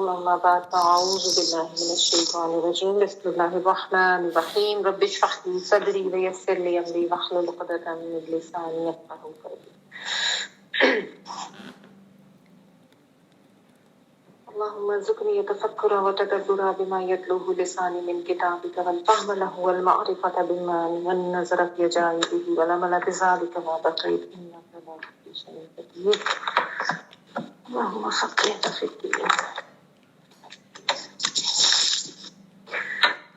ثم أما بعد فأعوذ بالله من الشيطان الرجيم بسم الله الرحمن الرحيم رب اشرح لي صدري ويسر لي أمري واحلل عقدة من لساني يفقهوا قولي اللهم ارزقني تفكرا وتدبرا بما يتلوه لساني من كتابك والفهم له والمعرفة بما والنظر في عجائبه والعمل بذلك ما بقيت إنك لا تخلي شيء قدير اللهم فقهنا في الدين.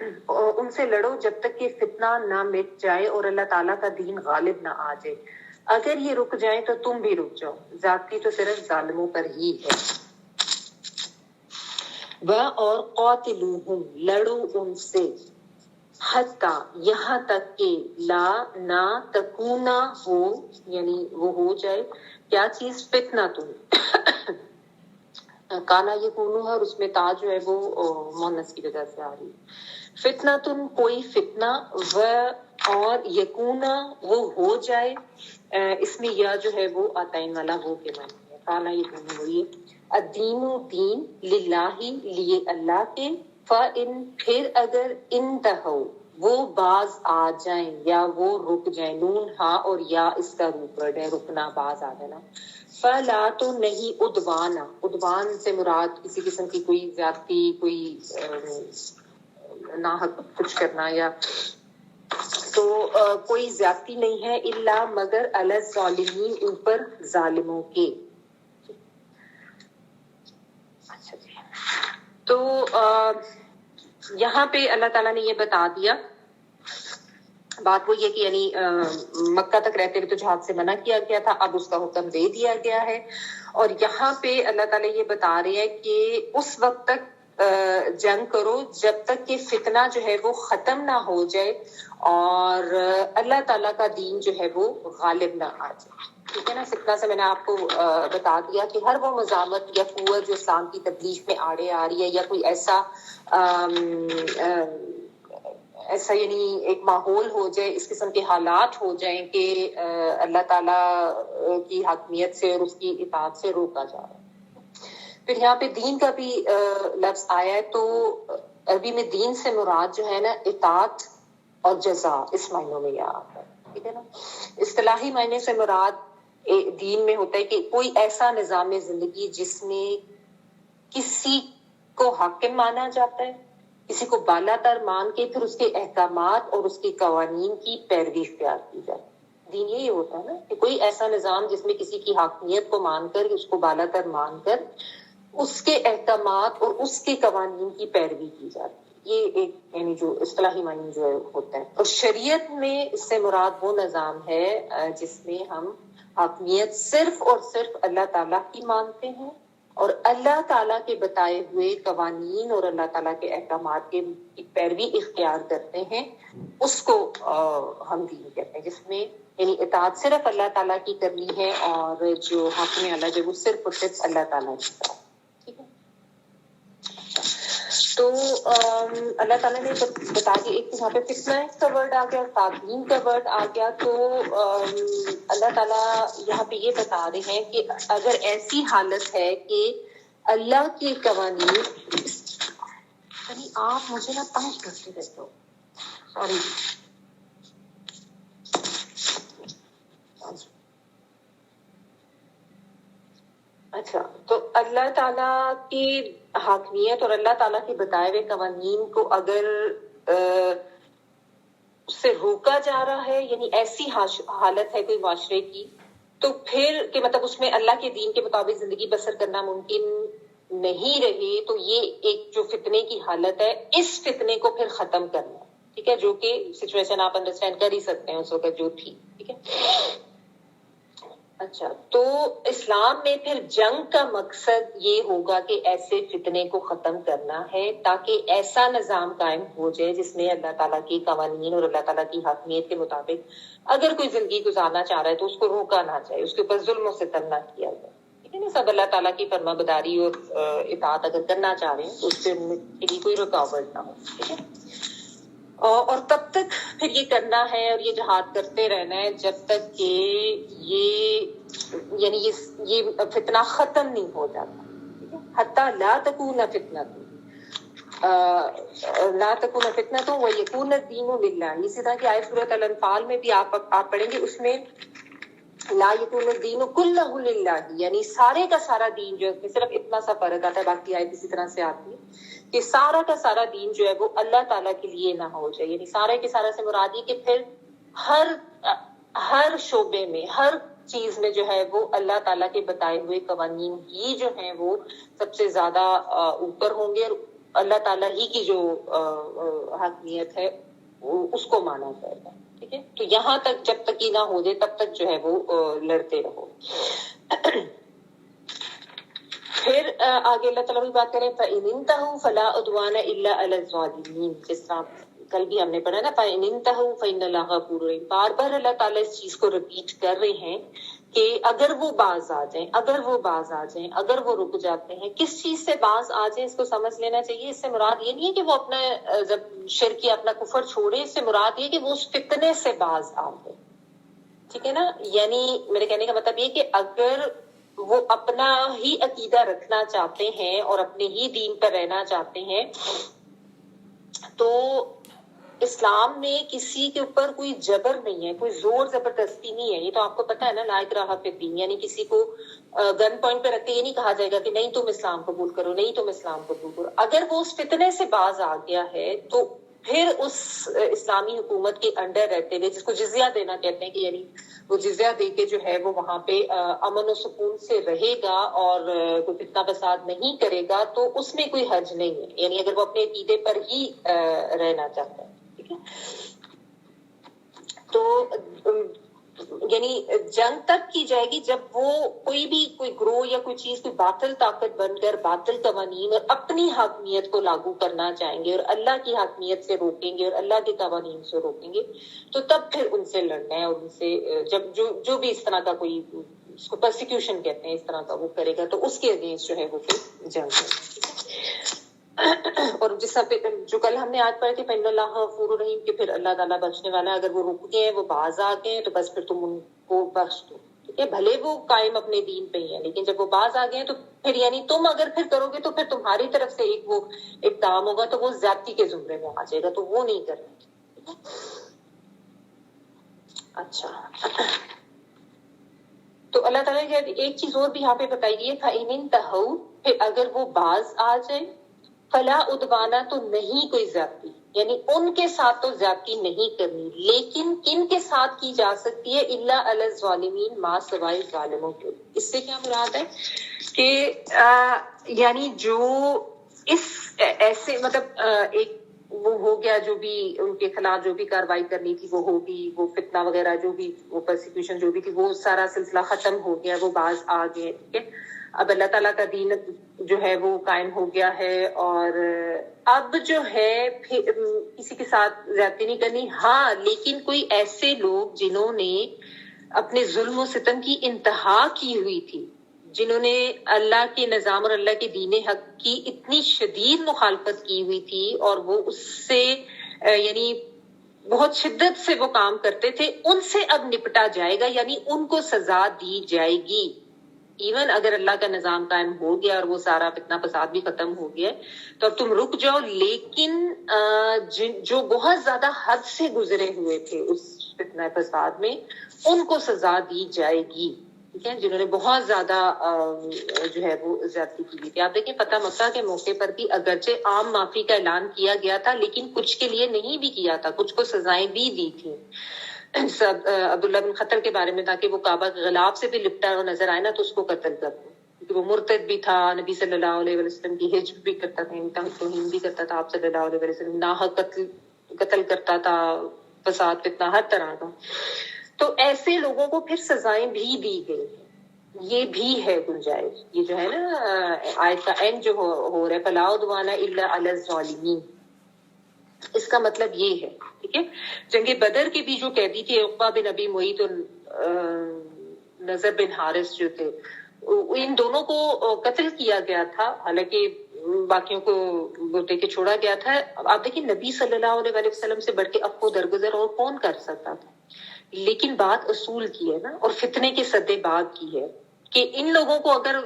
ان سے لڑو جب تک کہ فتنہ نہ مٹ جائے اور اللہ تعالیٰ کا دین غالب نہ آ جائے. اگر یہ رک جائیں تو تم بھی رک جاؤ، زیادتی تو صرف ظالموں پر ہی ہے. اور قاتلوہم، لڑو ان سے، حتی یہاں تک کہ لا نہ تکونا ہو، یعنی وہ ہو جائے کیا چیز، فتنہ تم. کانا یکونو ہے اور اس میں تا جو ہے وہ مونس کی وجہ سے آ رہی ہے. فتنہ تم، کوئی فتنہ، و اور یکونا وہ ہو جائے، اس میں یا جو ہے وہ آتائن والا ہو کے معنی ہے. کانا یکونو ہوئی الدین، دین، للہ، لیے اللہ کے، فَإِن، پھر اگر، انتہو وہ باز آ جائیں یا وہ رک جائیں، نون ہا اور یا اس کا روپ ہے، رکنا، باز آ جانا. فلا، تو نہیں، عدوانا، عدوان سے مراد کسی قسم کی کوئی زیادتی، کوئی ناحق کچھ کرنا، یا تو کوئی زیادتی نہیں ہے، الا مگر علی الظالمین، اوپر ظالموں کے. اچھا جی، تو یہاں پہ اللہ تعالیٰ نے یہ بتا دیا. بات وہ یہ کہ یعنی مکہ تک رہتے ہوئے تو جہاد سے منع کیا گیا تھا، اب اس کا حکم دے دیا گیا ہے. اور یہاں پہ اللہ تعالیٰ یہ بتا رہے ہیں کہ اس وقت تک جنگ کرو جب تک کہ فتنہ جو ہے وہ ختم نہ ہو جائے اور اللہ تعالیٰ کا دین جو ہے وہ غالب نہ آ جائے. ٹھیک ہے نا. فتنہ سے میں نے آپ کو بتا دیا کہ ہر وہ مزاحمت یا قوت جو اسلام کی تبلیغ میں آڑے آ رہی ہے، یا کوئی ایسا یعنی ایک ماحول ہو جائے، اس قسم کے حالات ہو جائیں کہ اللہ تعالیٰ کی حاکمیت سے اور اس کی اطاعت سے روکا جا رہا ہے. پھر یہاں پہ دین کا بھی لفظ آیا ہے، تو عربی میں دین سے مراد جو ہے نا اطاعت اور جزا، اس معنوں میں یہ آتا ہے. ٹھیک ہے نا. اصطلاحی معنی سے مراد دین میں ہوتا ہے کہ کوئی ایسا نظام زندگی جس میں کسی کو حاکم مانا جاتا ہے، کسی کو بالا تر مان کے پھر اس کے احکامات اور اس کے قوانین کی پیروی اختیار کی جائے. دین یہی ہوتا ہے نا کہ کوئی ایسا نظام جس میں کسی کی حاکمیت کو مان کر، اس کو بالا تر مان کر اس کے احکامات اور اس کے قوانین کی پیروی کی جاتی ہے. یہ ایک یعنی جو اصطلاحی معنی جو ہے ہوتا ہے. اور شریعت میں اس سے مراد وہ نظام ہے جس میں ہم حاکمیت صرف اور صرف اللہ تعالیٰ کی مانتے ہیں اور اللہ تعالیٰ کے بتائے ہوئے قوانین اور اللہ تعالیٰ کے احکامات کی پیروی اختیار کرتے ہیں. اس کو ہم دین کہتے ہیں، جس میں یعنی اطاعت صرف اللہ تعالیٰ کی کرنی ہے اور جو حاکم اللہ جو وہ صرف اور صرف اللہ تعالیٰ کی طرف. ٹھیک ہے. تو اللہ تعالیٰ نے بتا دیا، ایک یہاں پہ فتنہ کا ورڈ آ گیا، تعظیم کا ورڈ آ گیا. تو اللہ تعالیٰ یہاں پہ یہ بتا رہے ہیں کہ اگر ایسی حالت ہے کہ اللہ کے قوانین، یعنی آپ مجھے نا تنگ کرتے رہتے ہو، سوری. اچھا، تو اللہ تعالیٰ کی حاکمیت اور اللہ تعالیٰ کے بتائے ہوئے قوانین کو اگر اس سے روکا جا رہا ہے، یعنی ایسی حالت ہے کوئی معاشرے کی، تو پھر کہ مطلب اس میں اللہ کے دین کے مطابق زندگی بسر کرنا ممکن نہیں رہی، تو یہ ایک جو فتنے کی حالت ہے، اس فتنے کو پھر ختم کرنا. ٹھیک ہے. جو کہ سچویشن آپ انڈرسٹینڈ کر ہی سکتے ہیں اس وقت جو تھی. ٹھیک ہے. اچھا، تو اسلام میں پھر جنگ کا مقصد یہ ہوگا کہ ایسے فتنے کو ختم کرنا ہے تاکہ ایسا نظام قائم ہو جائے جس میں اللہ تعالیٰ کی قوانین اور اللہ تعالیٰ کی حاکمیت کے مطابق اگر کوئی زندگی گزارنا چاہ رہا ہے تو اس کو روکا نہ جائے، اس کے اوپر ظلم و ستم نہ کیا جائے. ٹھیک ہے نا. سب اللہ تعالیٰ کی فرما برداری اور اطاعت اگر کرنا چاہ رہے ہیں تو اس سے کوئی رکاوٹ نہ ہو. ٹھیک ہے. اور تب تک پھر یہ کرنا ہے اور یہ جہاد کرتے رہنا ہے جب تک کہ یہ فتنہ ختم نہیں ہو جاتا. حتی لا تکون فتنۃ، لا تکون فتنۃ ویکون الدین للہ. اسی طرح کی آیت سورۃ الانفال میں بھی آپ پڑھیں گے، اس میں لا یکون الدین کلہ للہ، یعنی سارے کا سارا دین جو ہے، صرف اتنا سا فرق آتا ہے، باقی آیت اسی طرح سے آتی ہے کہ سارا کا سارا دین جو ہے وہ اللہ تعالیٰ کے لیے نہ ہو جائے. یعنی سارے کے سارا سے مراد یہ کہ پھر ہر شعبے میں، ہر چیز میں جو ہے وہ اللہ تعالیٰ کے بتائے ہوئے قوانین ہی جو ہیں وہ سب سے زیادہ اوپر ہوں گے. اور اللہ تعالیٰ ہی کی جو حاکمیت ہے اس کو مانا جائے گا. ٹھیک ہے, تو یہاں تک جب تک یہ نہ ہو جائے تب تک جو ہے وہ لڑتے رہو. پھر آگے اللہ تعالیٰ بھی بات کریں فَإِنِ انتهوا فَلَا عُدْوَانَ إِلَّا عَلَى الظَّالِمِينَ, جس طرح کل بھی ہم نے پڑھا نا فَإِنِ انتهوا فَإِنَّ اللَّهَ غَفُورٌ رَحِيمٌ. بار بار اللہ تعالیٰ اس چیز کو ریپیٹ کر رہے ہیں کہ اگر وہ باز آ جائیں, اگر وہ باز آ جائیں, اگر وہ رک جاتے ہیں, کس چیز سے باز آ جائیں اس کو سمجھ لینا چاہیے. اس سے مراد یہ نہیں ہے کہ وہ اپنا جب شرک یا اپنا کفر چھوڑے, اس سے مراد یہ کہ وہ اس فتنے سے باز آ گئے. ٹھیک ہے نا, یعنی میرے کہنے کا مطلب یہ کہ اگر وہ اپنا ہی عقیدہ رکھنا چاہتے ہیں اور اپنے ہی دین پر رہنا چاہتے ہیں, تو اسلام میں کسی کے اوپر کوئی جبر نہیں ہے, کوئی زور زبردستی نہیں ہے. یہ تو آپ کو پتا ہے نا, لا اکراہ فی الدین, یعنی کسی کو گن پوائنٹ پہ رکھ کے یہ نہیں کہا جائے گا کہ نہیں تم اسلام قبول کرو, نہیں تم اسلام قبول کرو. اگر وہ اس فتنے سے باز آ گیا ہے تو پھر اس اسلامی حکومت کے انڈر رہتے ہوئے, جس کو جزیہ دینا کہتے ہیں, کہ یعنی وہ جزیہ دے کے جو ہے وہ وہاں پہ امن و سکون سے رہے گا اور کوئی فتنہ فساد نہیں کرے گا, تو اس میں کوئی حرج نہیں ہے. یعنی اگر وہ اپنے عقیدے پر ہی رہنا چاہتا ہے. ٹھیک ہے, تو یعنی جنگ تب کی جائے گی جب وہ کوئی گروہ یا کوئی چیز کوئی باطل طاقت بن کر باطل قوانین اور اپنی حاکمیت کو لاگو کرنا چاہیں گے اور اللہ کی حاکمیت سے روکیں گے اور اللہ کے قوانین سے روکیں گے, تو تب پھر ان سے لڑنا ہے. اور ان سے جب جو بھی اس طرح کا کوئی, اس کو پرسیکیوشن کہتے ہیں, اس طرح کا وہ کرے گا, تو اس کے اگینسٹ جو ہے وہ پھر جنگ ہے. اور جس جو کل ہم نے آج پڑھے تھے فَإِنَّ اللَّهَ غَفُورٌ رَحِيمٌ, کہ پھر اللہ تعالیٰ بخشنے والا ہے. اگر وہ رک گئے ہیں, وہ باز آ گئے ہیں, تو بس پھر تم ان کو بخش دو. ٹھیک ہے, بھلے وہ قائم اپنے دین پہ ہی ہے, لیکن جب وہ باز آ گئے ہیں تو پھر یعنی تم اگر پھر کرو گے تو پھر تمہاری طرف سے ایک وہ اقدام ہوگا تو وہ زیادتی کے زمرے میں آ جائے گا, تو وہ نہیں کرنا. اچھا, تو اللہ تعالیٰ نے ایک چیز اور بھی یہاں پہ بتائی گئی ہے فَإِنِ انتهوا, پھر اگر وہ باز آ جائیں, فلا عدوانہ, تو نہیں کوئی زیادتی, یعنی ان کے ساتھ تو زیادتی نہیں کرنی, لیکن کن کے ساتھ کی جا سکتی ہے, الا علی الظالمین, ما سوائے ظالموں کے. اس سے کیا مراد ہے کہ یعنی جو اس ایسے مطلب ایک وہ ہو گیا, جو بھی ان کے خلاف جو بھی کاروائی کرنی تھی وہ ہوگی, وہ فتنہ وغیرہ جو بھی, وہ پرسیکیوشن جو بھی تھی, وہ سارا سلسلہ ختم ہو گیا, وہ باز آ گئے. ٹھیک ہے, اب اللہ تعالیٰ کا دین جو ہے وہ قائم ہو گیا ہے, اور اب جو ہے پھر کسی کے ساتھ زیادتی نہیں کرنی. ہاں, لیکن کوئی ایسے لوگ جنہوں نے اپنے ظلم و ستم کی انتہا کی ہوئی تھی, جنہوں نے اللہ کے نظام اور اللہ کے دین حق کی اتنی شدید مخالفت کی ہوئی تھی, اور وہ اس سے یعنی بہت شدت سے وہ کام کرتے تھے, ان سے اب نپٹا جائے گا, یعنی ان کو سزا دی جائے گی. ایون اگر اللہ کا نظام قائم ہو گیا اور وہ سارا فتنہ فساد بھی ختم ہو گیا, تو اب تم رک جاؤ, لیکن جو بہت زیادہ حد سے گزرے ہوئے تھے اس فتنہ فساد میں, ان کو سزا دی جائے گی. ٹھیک ہے, جنہوں نے بہت زیادہ جو ہے وہ زیادتی کی ہوئی تھی. آپ دیکھیں فتح مکہ کے موقع پر بھی اگرچہ عام معافی کا اعلان کیا گیا تھا, لیکن کچھ کے لیے نہیں بھی کیا تھا, کچھ کو سزائیں بھی دی تھی. عبداللہ بن خطر کے بارے میں تھا کہ وہ کعبہ کے غلاف سے بھی لپٹا ہوا نظر آئے نا تو اس کو قتل کر دو, کیونکہ وہ مرتد بھی تھا, نبی صلی اللہ علیہ وسلم کی ہجر بھی کرتا تھا, توہین بھی کرتا تھا آپ صلی اللہ علیہ وسلم, ناحق قتل کرتا تھا, فساد فتنہ ہر طرح کا. تو ایسے لوگوں کو پھر سزائیں بھی دی گئی. یہ بھی ہے گنجائش, یہ جو ہے نا آیت کا اینڈ جو ہو رہا ہے فلا عدوان الا علی الظالمین, اس کا مطلب یہ ہے. ٹھیک ہے, جنگ بدر کے بھی جو قیدی تھے عقبہ بن ابی معیط اور نضر بن حارث جو تھے, ان دونوں کو قتل کیا گیا تھا, حالانکہ باقیوں کو دے کے چھوڑا گیا تھا. آپ دیکھیں نبی صلی اللہ علیہ وسلم سے بڑھ کے اب کو درگزر اور کون کر سکتا تھا, لیکن بات اصول کی ہے نا, اور فتنے کے سدے بات کی ہے کہ ان لوگوں کو اگر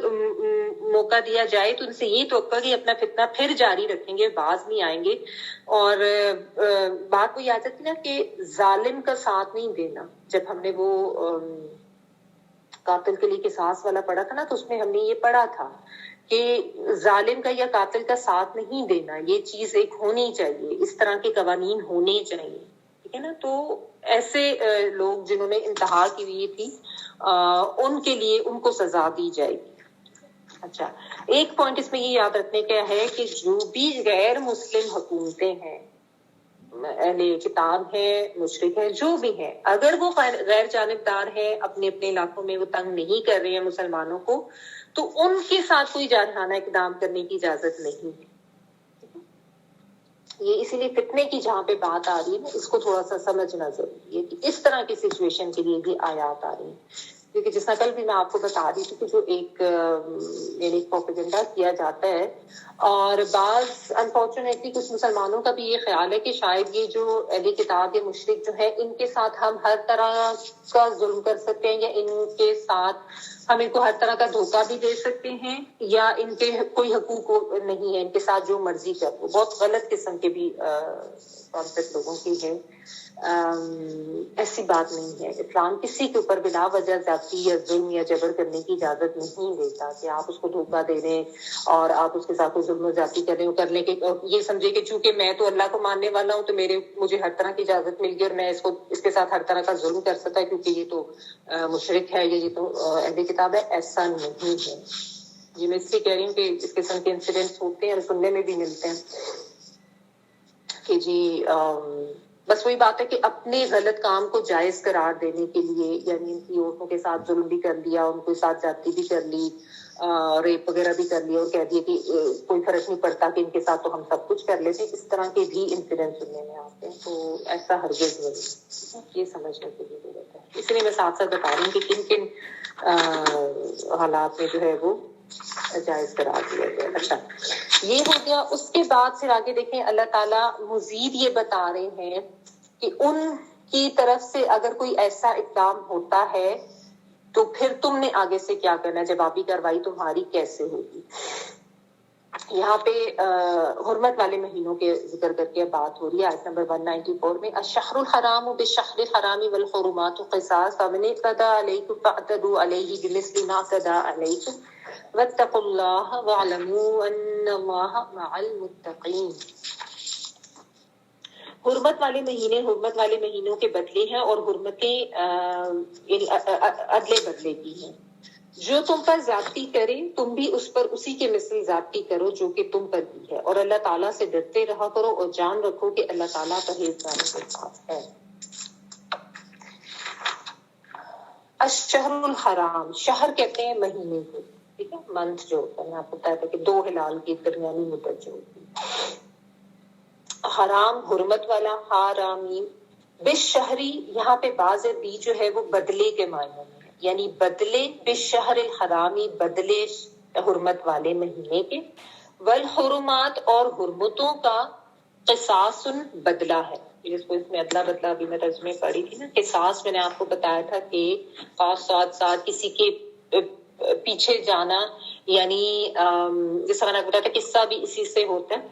موقع دیا جائے تو ان سے یہ توقع کہ اپنا فتنہ پھر جاری رکھیں گے, باز نہیں آئیں گے. اور بات وہ یاد رکھتی نا کہ ظالم کا ساتھ نہیں دینا. جب ہم نے وہ قاتل کے لیے قصاص والا پڑھا تھا نا, تو اس میں ہم نے یہ پڑھا تھا کہ ظالم کا یا قاتل کا ساتھ نہیں دینا, یہ چیز ایک ہونی چاہیے, اس طرح کے قوانین ہونے چاہیے. ٹھیک ہے نا, تو ایسے لوگ جنہوں نے انتہا کی ہوئی تھی ان کے لیے ان کو سزا دی جائے گی. اچھا، ایک پوائنٹ اس میں یہ یاد رکھنے کا ہے کہ جو بھی غیر مسلم حکومتیں ہیں، اہل کتاب ہے، مشرک ہے، جو بھی ہے، اگر وہ غیر جانبدار ہے، اپنے اپنے علاقوں میں وہ تنگ نہیں کر رہے ہیں مسلمانوں کو، تو ان کے ساتھ کوئی جارحانہ اقدام کرنے کی اجازت نہیں ہے. یہ اسی لیے فتنے کی جہاں پہ بات آ رہی ہے نا، اس کو تھوڑا سا سمجھنا ضروری ہے کہ اس طرح کی سچویشن کے لیے بھی آیات آ رہی ہیں. کیونکہ جس طرح کل بھی میں آپ کو بتا رہی تھی کہ جو ایک یعنی پروپیگنڈا کیا جاتا ہے، اور بعض انفارچونیٹلی کچھ مسلمانوں کا بھی یہ خیال ہے کہ شاید یہ جو اہل کتاب یا مشرک جو ہے، ان کے ساتھ ہم ہر طرح کا ظلم کر سکتے ہیں، یا ان کے ساتھ ہم ان کو ہر طرح کا دھوکہ بھی دے سکتے ہیں، یا ان کے کوئی حقوق نہیں ہے، ان کے ساتھ جو مرضی کر. وہ بہت غلط قسم کے بھی کانسیپٹ لوگوں کی ہے. ایسی بات نہیں ہے. اسلام کسی کے اوپر بلا وجہ زیادتی یا ظلم یا جبر کرنے کی اجازت نہیں دیتا کہ آپ اس کو دھوکہ دے دیں اور آپ اس کے ساتھ کوئی ظلم و زیادتی کرنے کے یہ سمجھے کہ چونکہ میں تو اللہ کو ماننے والا ہوں تو مجھے ہر طرح کی اجازت مل گئی اور میں اس کے ساتھ ہر طرح کا ظلم کر سکتا ہے کیونکہ یہ تو مشرک ہے، یہ تو اہل کتاب ہے. ایسا نہیں ہے. یہ میں اس لیے کہہ رہی ہوں کہ اس قسم کے انسیڈنٹس ہوتے ہیں اور سننے میں بھی ملتے ہیں کہ جی بس وہی بات ہے کہ اپنے غلط کام کو جائز قرار دینے کے لیے، یعنی ان کی عورتوں کے ساتھ ظلم بھی کر لیا، ان کے ساتھ زیادتی بھی کر لی، ریپ وغیرہ بھی کر لیا، اور کہہ دیا کہ کوئی فرق نہیں پڑتا کہ ان کے ساتھ تو ہم سب کچھ کر لیتے. اس طرح کے بھی انسیڈنٹ سننے میں آتے ہیں. تو ایسا ہرگز نہیں، یہ سمجھنے کی ضرورت ہے. اس لیے میں ساتھ ساتھ بتا رہی ہوں کہ کن کن حالات میں جو ہے وہ جائز قرار دیا گیا. اچھا، یہ ہو گیا. اس کے بعد پھر آگے دیکھیں اللہ تعالیٰ مزید یہ بتا رہے ہیں کہ ان کی طرف سے اگر کوئی ایسا اقدام ہوتا ہے تو پھر تم نے آگے سے کیا کرنا ہے، جوابی کارروائی تمہاری کیسے ہوگی. یہاں پہ حرمت والے مہینوں کے ذکر کر کے بات ہو رہی ہے. آیت نمبر 194 میں الشہر الحرام بالشہر الحرام والحرمات قصاص فمن اعتدى عليكم فاعتدوا عليه بمثل ما اعتدى عليكم واتقوا الله واعلموا ان الله مع المتقين. حرمت والے مہینوں کے بدلے ہیں، اور حرمتیں یعنی ادلے بدلے کی ہیں. جو تم پر زیادتی کرے تم بھی اس پر اسی کے مثل زیادتی کرو جو کہ تم پر بھی ہے، اور اللہ تعالیٰ سے ڈرتے رہا کرو اور جان رکھو کہ اللہ تعالیٰ پرہیزگاروں کے ساتھ ہے. الشہر الحرام، شہر کہتے ہیں مہینے کو، ٹھیک ہے، منتھ جو ہوتا ہے. میں آپ کو بتایا تھا کہ 2 ہلال کی درمیانی مدت جو ہوتی ہے. حرام حرمت والا، حرامی. بالشہری یہاں پہ باز بی جو ہے وہ بدلے کے معنی میں ہے، یعنی بدلے بالشہر الحرامی، بدلے حرمت والے مہینے کے. والحرمات اور حرمتوں کا قصاص بدلہ ہے. جس کو اس میں ادلا بدلہ بھی میں ترجمے پڑھی تھی نا. قصاص میں نے آپ کو بتایا تھا کہ ساتھ کسی کے پیچھے جانا، یعنی جس طرح میں نے بتایا تھا قصہ بھی اسی سے ہوتا ہے.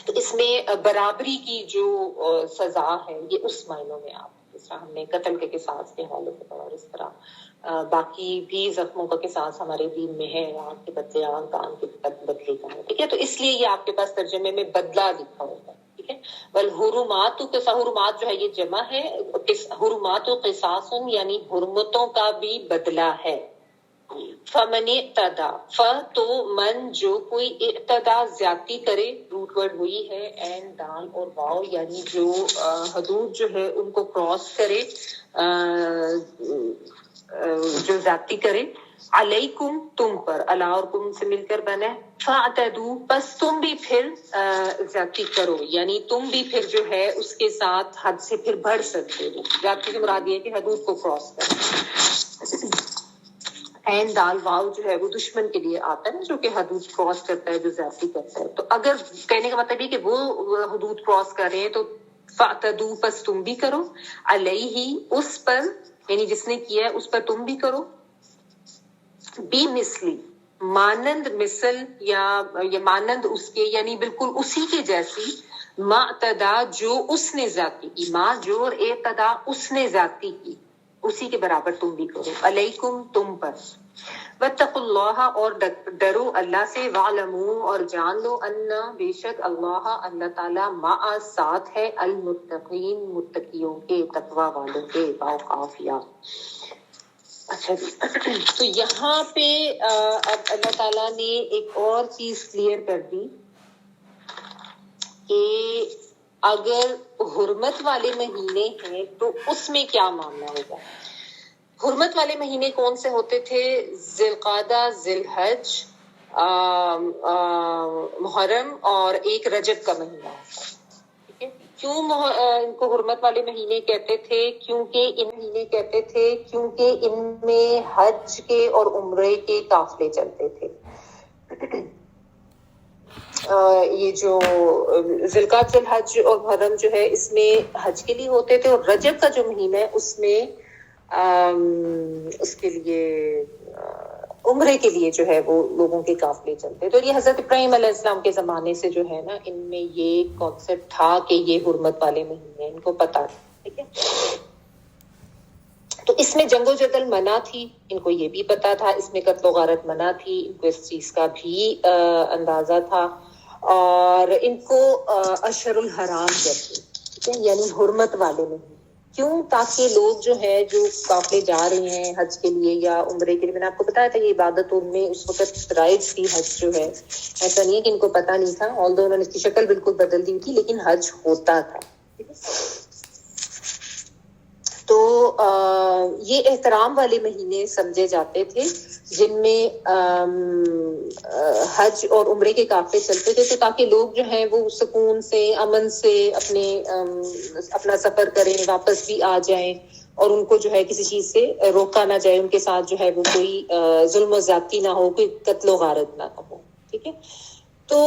تو اس میں برابری کی جو سزا ہے یہ اس معنوں میں آپ جس طرح ہم نے قتل کے قصاص کے حوالے سے پڑھا، اور اس طرح باقی بھی زخموں کا قصاص ہمارے دین میں ہے، آنکھ کے بدلے آنکھ، کان کے بدلے کان، ٹھیک ہے. تو اس لیے یہ آپ کے پاس ترجمے میں بدلہ لکھا ہوتا ہے، ٹھیک ہے. والحرمات حرمات جو ہے یہ جمع ہے، حرمات و قصاص یعنی حرمتوں کا بھی بدلہ ہے. فمن اعتدا، تو من جو کوئی اعتدا زیادتی کرے، روٹ ورڈ وہی ہے این دال اور واو، یعنی جو حدود جو ہے ان کو کراس کرے، جو زیادتی کرے. علیکم تم پر، اللہ اور کم سے مل کر بنا ہے. فاعتدوا بس تم بھی پھر زیادتی کرو، یعنی تم بھی پھر جو ہے اس کے ساتھ حد سے پھر بڑھ سکتے ہو. زیادتی سے مراد یہ ہے کہ حدود کو کراس کرنا. این دال واو جو ہے وہ دشمن کے لیے آتا ہے نا، جو کہ حدود کراس کرتا ہے، جو زیادتی کرتا ہے. تو اگر کہنے کا مطلب یہ کہ وہ حدود کراس کر رہے ہیں تو فاعتدوا پس تم بھی کرو، علیہ اس پر، یعنی جس نے کیا ہے اس پر تم بھی کرو. بی مثلی مانند مثل یا مانند اس کے، یعنی بالکل اسی کے جیسی. ما اعتدا جو اس نے زیادتی کی، ما جو اور اعتدا اس نے زیادتی کی، اسی کے برابر تم بھی کرو. علیکم تم پر. واتقوا اللہ اور ڈرو اللہ سے. وعلموا اور جان لو ان بے شک اللہ تعالیٰ مع ساتھ ہے المتقین متقیوں کے، تقوی والوں کے. باقافیہ. اچھا جی، تو یہاں پہ اب اللہ تعالیٰ نے ایک اور چیز کلیئر کر دی کہ اگر حرمت والے مہینے ہیں تو اس میں کیا معاملہ ہوگا. حرمت والے مہینے کون سے ہوتے تھے؟ ذی القعدہ، ذی الحج، محرم اور ایک رجب کا مہینہ ہوتا ہے. ٹھیک ہے. کیوں ان کو حرمت والے مہینے کہتے تھے؟ کیونکہ ان میں حج کے اور عمرے کے قافلے چلتے تھے. یہ جو ذی القعدہ، ذی الحج اور محرم جو ہے اس میں حج کے لیے ہوتے تھے، اور رجب کا جو مہینہ ہے اس میں اس کے لیے عمرے کے لیے جو ہے وہ لوگوں کے قافلے چلتے. تو یہ حضرت ابراہیم علیہ السلام کے زمانے سے جو ہے نا ان میں یہ کانسیپٹ تھا کہ یہ حرمت والے مہینے ان کو پتا تھا. ٹھیک ہے. تو اس میں جنگ و جدل منع تھی، ان کو یہ بھی پتا تھا. اس میں قتل و غارت منع تھی، ان کو اس چیز کا بھی اندازہ تھا. اور ان کو اشہر الحرام کہتے ہیں، یعنی حرمت والے مہینے. کیوں؟ تاکہ لوگ جو ہے جو قافلے جا رہے ہیں حج کے لیے یا عمرے کے لیے، میں نے آپ کو بتایا تھا یہ عبادت ان میں اس وقت رائج تھی. حج جو ہے ایسا نہیں ہے کہ ان کو پتا نہیں تھا، although انہوں نے اس کی شکل بالکل بدل دی تھی، لیکن حج ہوتا تھا. تو یہ احترام والے مہینے سمجھے جاتے تھے جن میں حج اور عمرے کے قافلے چلتے تھے، تو تاکہ لوگ جو ہیں وہ سکون سے، امن سے اپنا سفر کریں، واپس بھی آ جائیں، اور ان کو جو ہے کسی چیز سے روکا نہ جائے، ان کے ساتھ جو ہے وہ کوئی ظلم و زیادتی نہ ہو، کوئی قتل و غارت نہ ہو. ٹھیک ہے. تو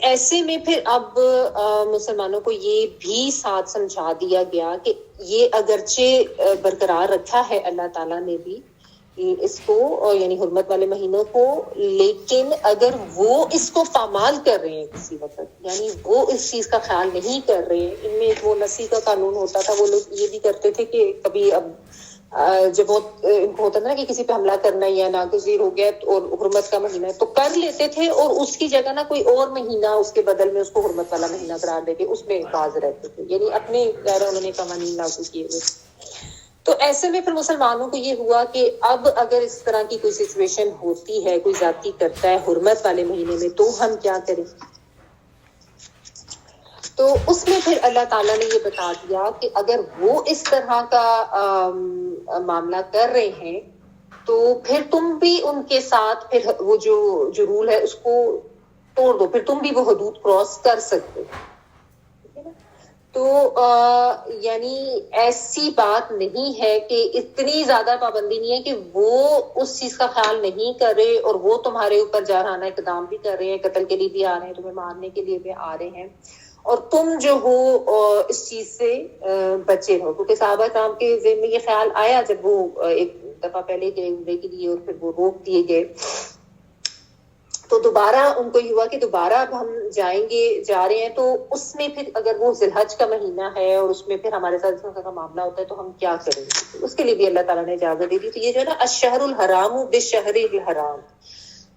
ایسے میں پھر اب مسلمانوں کو یہ بھی ساتھ سمجھا دیا گیا کہ یہ اگرچہ برقرار رکھا ہے اللہ تعالیٰ نے بھی اس کو، یعنی حرمت والے مہینوں کو، لیکن اگر وہ اس کو پامال کر رہے ہیں کسی وقت، یعنی وہ اس چیز کا خیال نہیں کر رہے ہیں. ان میں وہ نسی کا قانون ہوتا تھا، وہ لوگ یہ بھی کرتے تھے کہ کبھی اب جب ان کو ہوتا تھا نا کہ کسی پہ حملہ کرنا یا ناگزیر ہو گیا اور حرمت کا مہینہ ہے تو کر لیتے تھے، اور اس کی جگہ نا کوئی اور مہینہ اس کے بدل میں اس کو حرمت والا مہینہ قرار دے کے اس میں باز رہتے تھے، یعنی اپنے غیر انہوں نے قوانین لاگو کیے ہوئے. تو ایسے میں پھر مسلمانوں کو یہ ہوا کہ اب اگر اس طرح کی کوئی سچویشن ہوتی ہے، کوئی زیادتی کرتا ہے حرمت والے مہینے میں، تو ہم کیا کریں. تو اس میں پھر اللہ تعالیٰ نے یہ بتا دیا کہ اگر وہ اس طرح کا معاملہ کر رہے ہیں تو پھر تم بھی ان کے ساتھ پھر وہ جو رول ہے اس کو توڑ دو، پھر تم بھی وہ حدود کراس کر سکتے. تو یعنی ایسی بات نہیں ہے کہ اتنی زیادہ پابندی نہیں ہے کہ وہ اس چیز کا خیال نہیں کر رہے اور وہ تمہارے اوپر جارحانہ اقدام بھی کر رہے ہیں، قتل کے لیے بھی آ رہے ہیں، تمہیں مارنے کے لیے بھی آ رہے ہیں، اور تم جو ہو اس چیز سے بچے رہو. کیونکہ صحابہ کرام کے ذہن میں یہ خیال آیا جب وہ ایک دفعہ پہلے گئے عمرے کے لیے اور پھر وہ روک دیے گئے، تو دوبارہ ان کو یہ ہوا کہ دوبارہ اب ہم جا رہے ہیں تو اس میں پھر اگر وہ ذی الحج کا مہینہ ہے اور اس میں پھر ہمارے ساتھ اس طرح کا معاملہ ہوتا ہے تو ہم کیا کریں گے. اس کے لیے بھی اللہ تعالیٰ نے اجازت دے دی. تو یہ جو ہے نا الشہر الحرام بالشہر الحرام،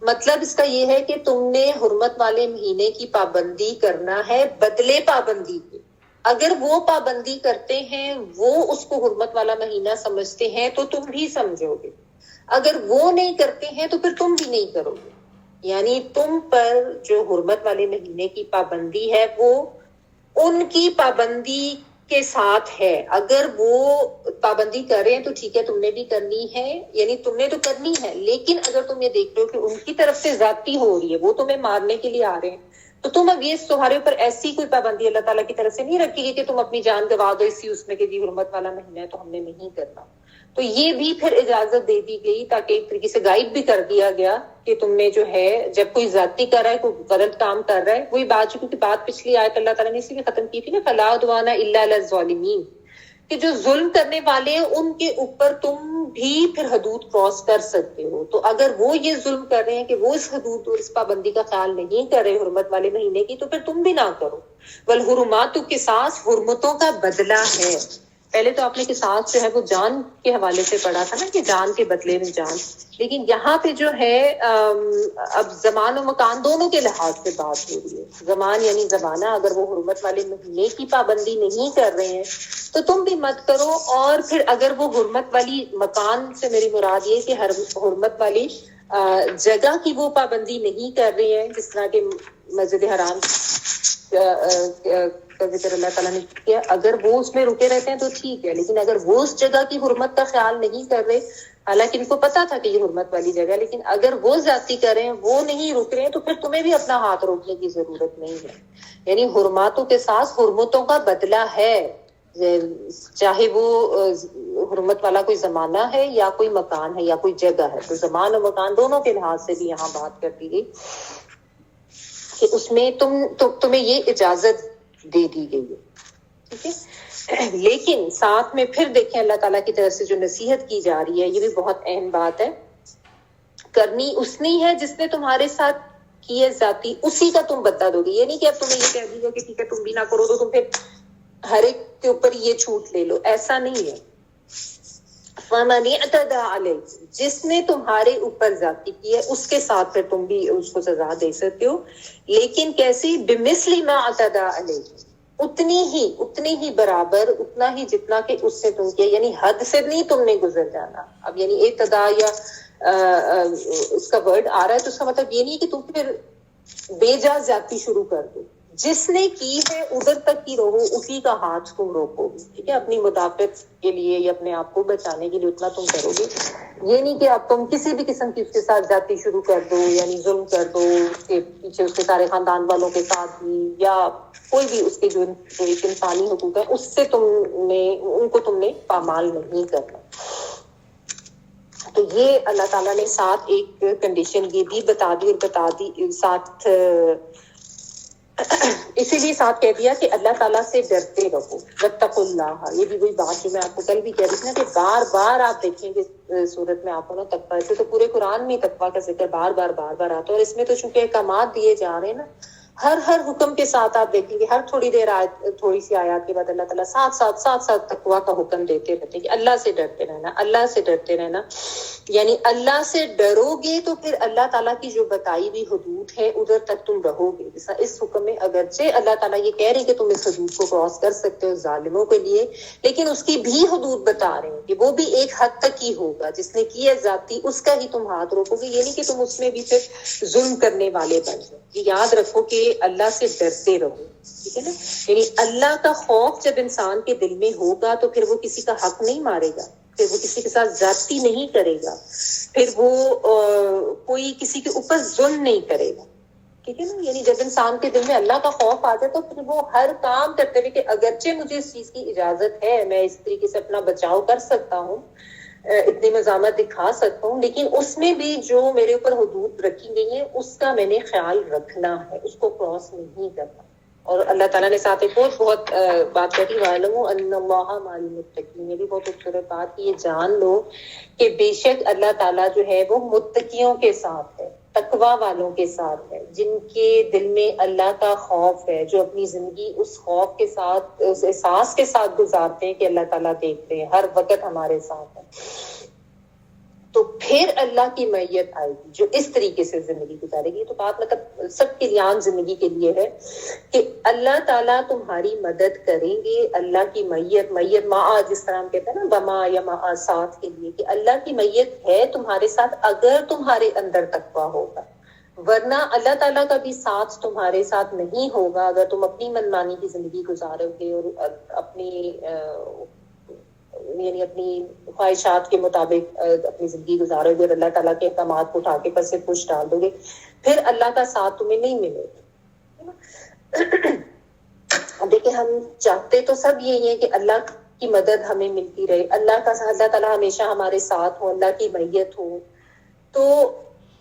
مطلب اس کا یہ ہے کہ تم نے حرمت والے مہینے کی پابندی کرنا ہے بدلے پابندی کے. اگر وہ پابندی کرتے ہیں، وہ اس کو حرمت والا مہینہ سمجھتے ہیں تو تم بھی سمجھو گے. اگر وہ نہیں کرتے ہیں تو پھر تم بھی نہیں کرو گے. یعنی تم پر جو حرمت والے مہینے کی پابندی ہے وہ ان کی پابندی کے ساتھ ہے. اگر وہ پابندی کر رہے ہیں تو ٹھیک ہے، تم نے بھی کرنی ہے، یعنی تم نے تو کرنی ہے، لیکن اگر تم یہ دیکھ رہے ہو کہ ان کی طرف سے زیادتی ہو رہی ہے، وہ تمہیں مارنے کے لیے آ رہے ہیں، تو تم اب یہ تمہارے اوپر ایسی کوئی پابندی اللہ تعالیٰ کی طرف سے نہیں رکھی گی کہ تم اپنی جان گوا دو اسی اس میں کہ جی حرمت والا مہینہ ہے تو ہم نے نہیں کرنا. تو یہ بھی پھر اجازت دے دی گئی، تاکہ ایک طریقے سے گائیڈ بھی کر دیا گیا کہ تم نے جو ہے جب کوئی زیادتی کر رہا ہے، کوئی غلط کام کر رہا ہے، وہی بات چونکہ بات پچھلی آیت اللہ تعالیٰ نے اسی لیے ختم کی تھی نا، فَلَا عُدْوَانَ إِلَّا عَلَى الظَّالِمِينَ، کہ جو ظلم کرنے والے ہیں ان کے اوپر تم بھی پھر حدود کراس کر سکتے ہو. تو اگر وہ یہ ظلم کر رہے ہیں کہ وہ اس حدود اور اس پابندی کا خیال نہیں کر رہے حرمت والے مہینے کی، تو پھر تم بھی نہ کرو. وَالْحُرُمَاتُ قِصَاص، حرمتوں کا بدلہ ہے. پہلے تو آپ نے قصاص جو ہے وہ جان کے حوالے سے پڑھا تھا نا کہ جان کے بدلے میں جان، لیکن یہاں پہ جو ہے اب زمان و مکان دونوں کے لحاظ سے بات ہو رہی ہے. زمان یعنی زمانہ، اگر وہ حرمت والے مہینے کی پابندی نہیں کر رہے ہیں تو تم بھی مت کرو، اور پھر اگر وہ حرمت والی مکان سے میری مراد یہ کہ حرمت والی جگہ کی وہ پابندی نہیں کر رہے ہیں، جس طرح کہ مسجد حرام کا ذکر اللہ تعالیٰ نے کیا، اگر وہ اس میں رکے رہتے ہیں تو ٹھیک ہے، لیکن اگر وہ اس جگہ کی حرمت کا خیال نہیں کر رہے، حالانکہ ان کو پتا تھا کہ یہ حرمت والی جگہ، لیکن اگر وہ زیادتی کریں، وہ نہیں رک رہے ہیں، تو پھر تمہیں بھی اپنا ہاتھ روکنے کی ضرورت نہیں ہے. یعنی حرماتوں کے ساتھ حرمتوں کا بدلہ ہے، چاہے وہ حرمت والا کوئی زمانہ ہے یا کوئی مکان ہے یا کوئی جگہ ہے. تو زمان اور مکان دونوں کے لحاظ سے بھی یہاں بات کر دی گئی کہ اس میں تمہیں یہ اجازت دے دی گئی ہے. ٹھیک ہے، لیکن ساتھ میں پھر دیکھیں اللہ تعالیٰ کی طرف سے جو نصیحت کی جا رہی ہے، یہ بھی بہت اہم بات ہے. کرنی اس نے ہے جس نے تمہارے ساتھ کی ہے ذاتی، اسی کا تم بدلہ دو گے. یہ نہیں کہ اب تمہیں یہ کہہ دیجیے کہ ٹھیک ہے تم بھی نہ کرو تو تم پھر ہر ایک کے اوپر یہ چھوٹ لے لو، ایسا نہیں ہے. فَمَنِ اعْتَدَىٰ عَلَيْكُمْ، جس نے تمہارے اوپر زیادتی کی ہے اس کے ساتھ پھر تم بھی اس کو سزا دے سکتے ہو، لیکن کیسی؟ بِمِثْلِ مَا اعْتَدَىٰ عَلَيْكُمْ، اتنی ہی برابر، اتنا ہی جتنا کہ اس سے تم کیا، یعنی حد سے نہیں تم نے گزر جانا. اب یعنی اعتداء یا اس کا ورڈ آ رہا ہے تو اس کا مطلب یہ نہیں کہ تم پھر بے جا زیادتی شروع کر دو. جس نے کی ہے ادھر تک کی رہو، اسی کا ہاتھ تم روکو گے. ٹھیک ہے، اپنی مدافعت کے لیے یا اپنے آپ کو بچانے کے لیے اتنا تم کرو گے. یہ نہیں کہ اب تم کسی بھی قسم کی اس کے ساتھ زیادتی شروع کر دو، یعنی ظلم کر دو اس کے پیچھے اس کے سارے خاندان والوں کے ساتھ بھی، یا کوئی بھی اس کے جو ایک انسانی حقوق ہے اس سے تم نے پامال نہیں کرنا. تو یہ اللہ تعالیٰ نے ساتھ ایک کنڈیشن یہ بھی بتا دی ساتھ اسی لیے ساتھ کہہ دیا کہ اللہ تعالیٰ سے ڈرتے رہو، واتقوا اللہ. یہ بھی وہی بات جو میں آپ کو کل بھی کہہ رہی تھی نا کہ بار بار آپ دیکھیں گے سورت میں آپ کو نا تقویٰ، ایسے تو پورے قرآن میں تقویٰ کا ذکر بار بار آتا ہے، اور اس میں تو چونکہ احکامات دیے جا رہے ہیں نا، ہر حکم کے ساتھ آپ دیکھیں گے ہر تھوڑی دیر تھوڑی سی آیات کے بعد اللہ تعالیٰ ساتھ تقویٰ کا حکم دیتے رہتے ہیں کہ اللہ سے ڈرتے رہنا، اللہ سے ڈرتے رہنا. یعنی اللہ سے ڈرو گے تو پھر اللہ تعالیٰ کی جو بتائی ہوئی حدود ہے ادھر تک تم رہو گے. جیسا اس حکم میں اگرچہ اللہ تعالیٰ یہ کہہ رہے کہ تم اس حدود کو کراس کر سکتے ہو ظالموں کے لیے، لیکن اس کی بھی حدود بتا رہے ہیں کہ وہ بھی ایک حد تک ہی ہوگا. جس نے کی ہے ذاتی اس کا ہی تم ہاتھ روکو گے. یہ نہیں کہ تم اس میں بھی پھر ظلم کرنے والے بن جاؤ. یہ یاد رکھو کہ اللہ سے ڈرتے رہو. ٹھیک ہے نا، یعنی اللہ کا خوف جب انسان کے دل میں ہوگا تو پھر وہ کسی کا حق نہیں مارے گا، پھر وہ کسی کے ساتھ زیادتی نہیں کرے گا، پھر وہ کوئی کسی کے اوپر ظلم نہیں کرے گا. ٹھیک ہے نا، یعنی جب انسان کے دل میں اللہ کا خوف آ جائے تو پھر وہ ہر کام کرتے ہوئے کہ اگرچہ مجھے اس چیز کی اجازت ہے، میں اس طریقے سے اپنا بچاؤ کر سکتا ہوں، اتنی مزاحمت دکھا سکتا ہوں، لیکن اس میں بھی جو میرے اوپر حدود رکھی گئی ہیں اس کا میں نے خیال رکھنا ہے، اس کو کراس نہیں کرنا. اور اللہ تعالیٰ نے ساتھ ایک بہت بات کہی، وَاعْلَمُوا أَنَّ اللَّهَ مَعَ الْمُتَّقِينَ. یہ بھی بہت خوبصورت بات کہ یہ جان لو کہ بے شک اللہ تعالیٰ جو ہے وہ متقیوں کے ساتھ ہے، تقوی والوں کے ساتھ ہے، جن کے دل میں اللہ کا خوف ہے، جو اپنی زندگی اس خوف کے ساتھ، اس احساس کے ساتھ گزارتے ہیں کہ اللہ تعالیٰ دیکھ رہے ہیں، ہر وقت ہمارے ساتھ ہے. تو پھر اللہ کی معیت آئے گی جو اس طریقے سے زندگی گزارے گی. تو بات مطلب سب کے لیے عام زندگی کے لیے ہے کہ اللہ تعالیٰ تمہاری مدد کریں گے. اللہ کی معیت معا جس طرح ہم کہتے ہیں نا وما یا معا ساتھ کے لیے، کہ اللہ کی معیت ہے تمہارے ساتھ اگر تمہارے اندر تقویٰ ہوگا، ورنہ اللہ تعالیٰ کا بھی ساتھ تمہارے ساتھ نہیں ہوگا اگر تم اپنی منمانی کی زندگی گزارو گے اور اپنی خواہشات کے مطابق اپنی زندگی گزارو گے اور اللہ تعالیٰ کے احکامات کو اٹھا کے پس سے پوچھ ڈال دو گے، پھر اللہ کا ساتھ تمہیں نہیں ملے گا. دیکھیں ہم چاہتے تو سب یہی ہے کہ اللہ کی مدد ہمیں ملتی رہے، اللہ تعالیٰ ہمیشہ ہمارے ساتھ ہو، اللہ کی معیت ہو. تو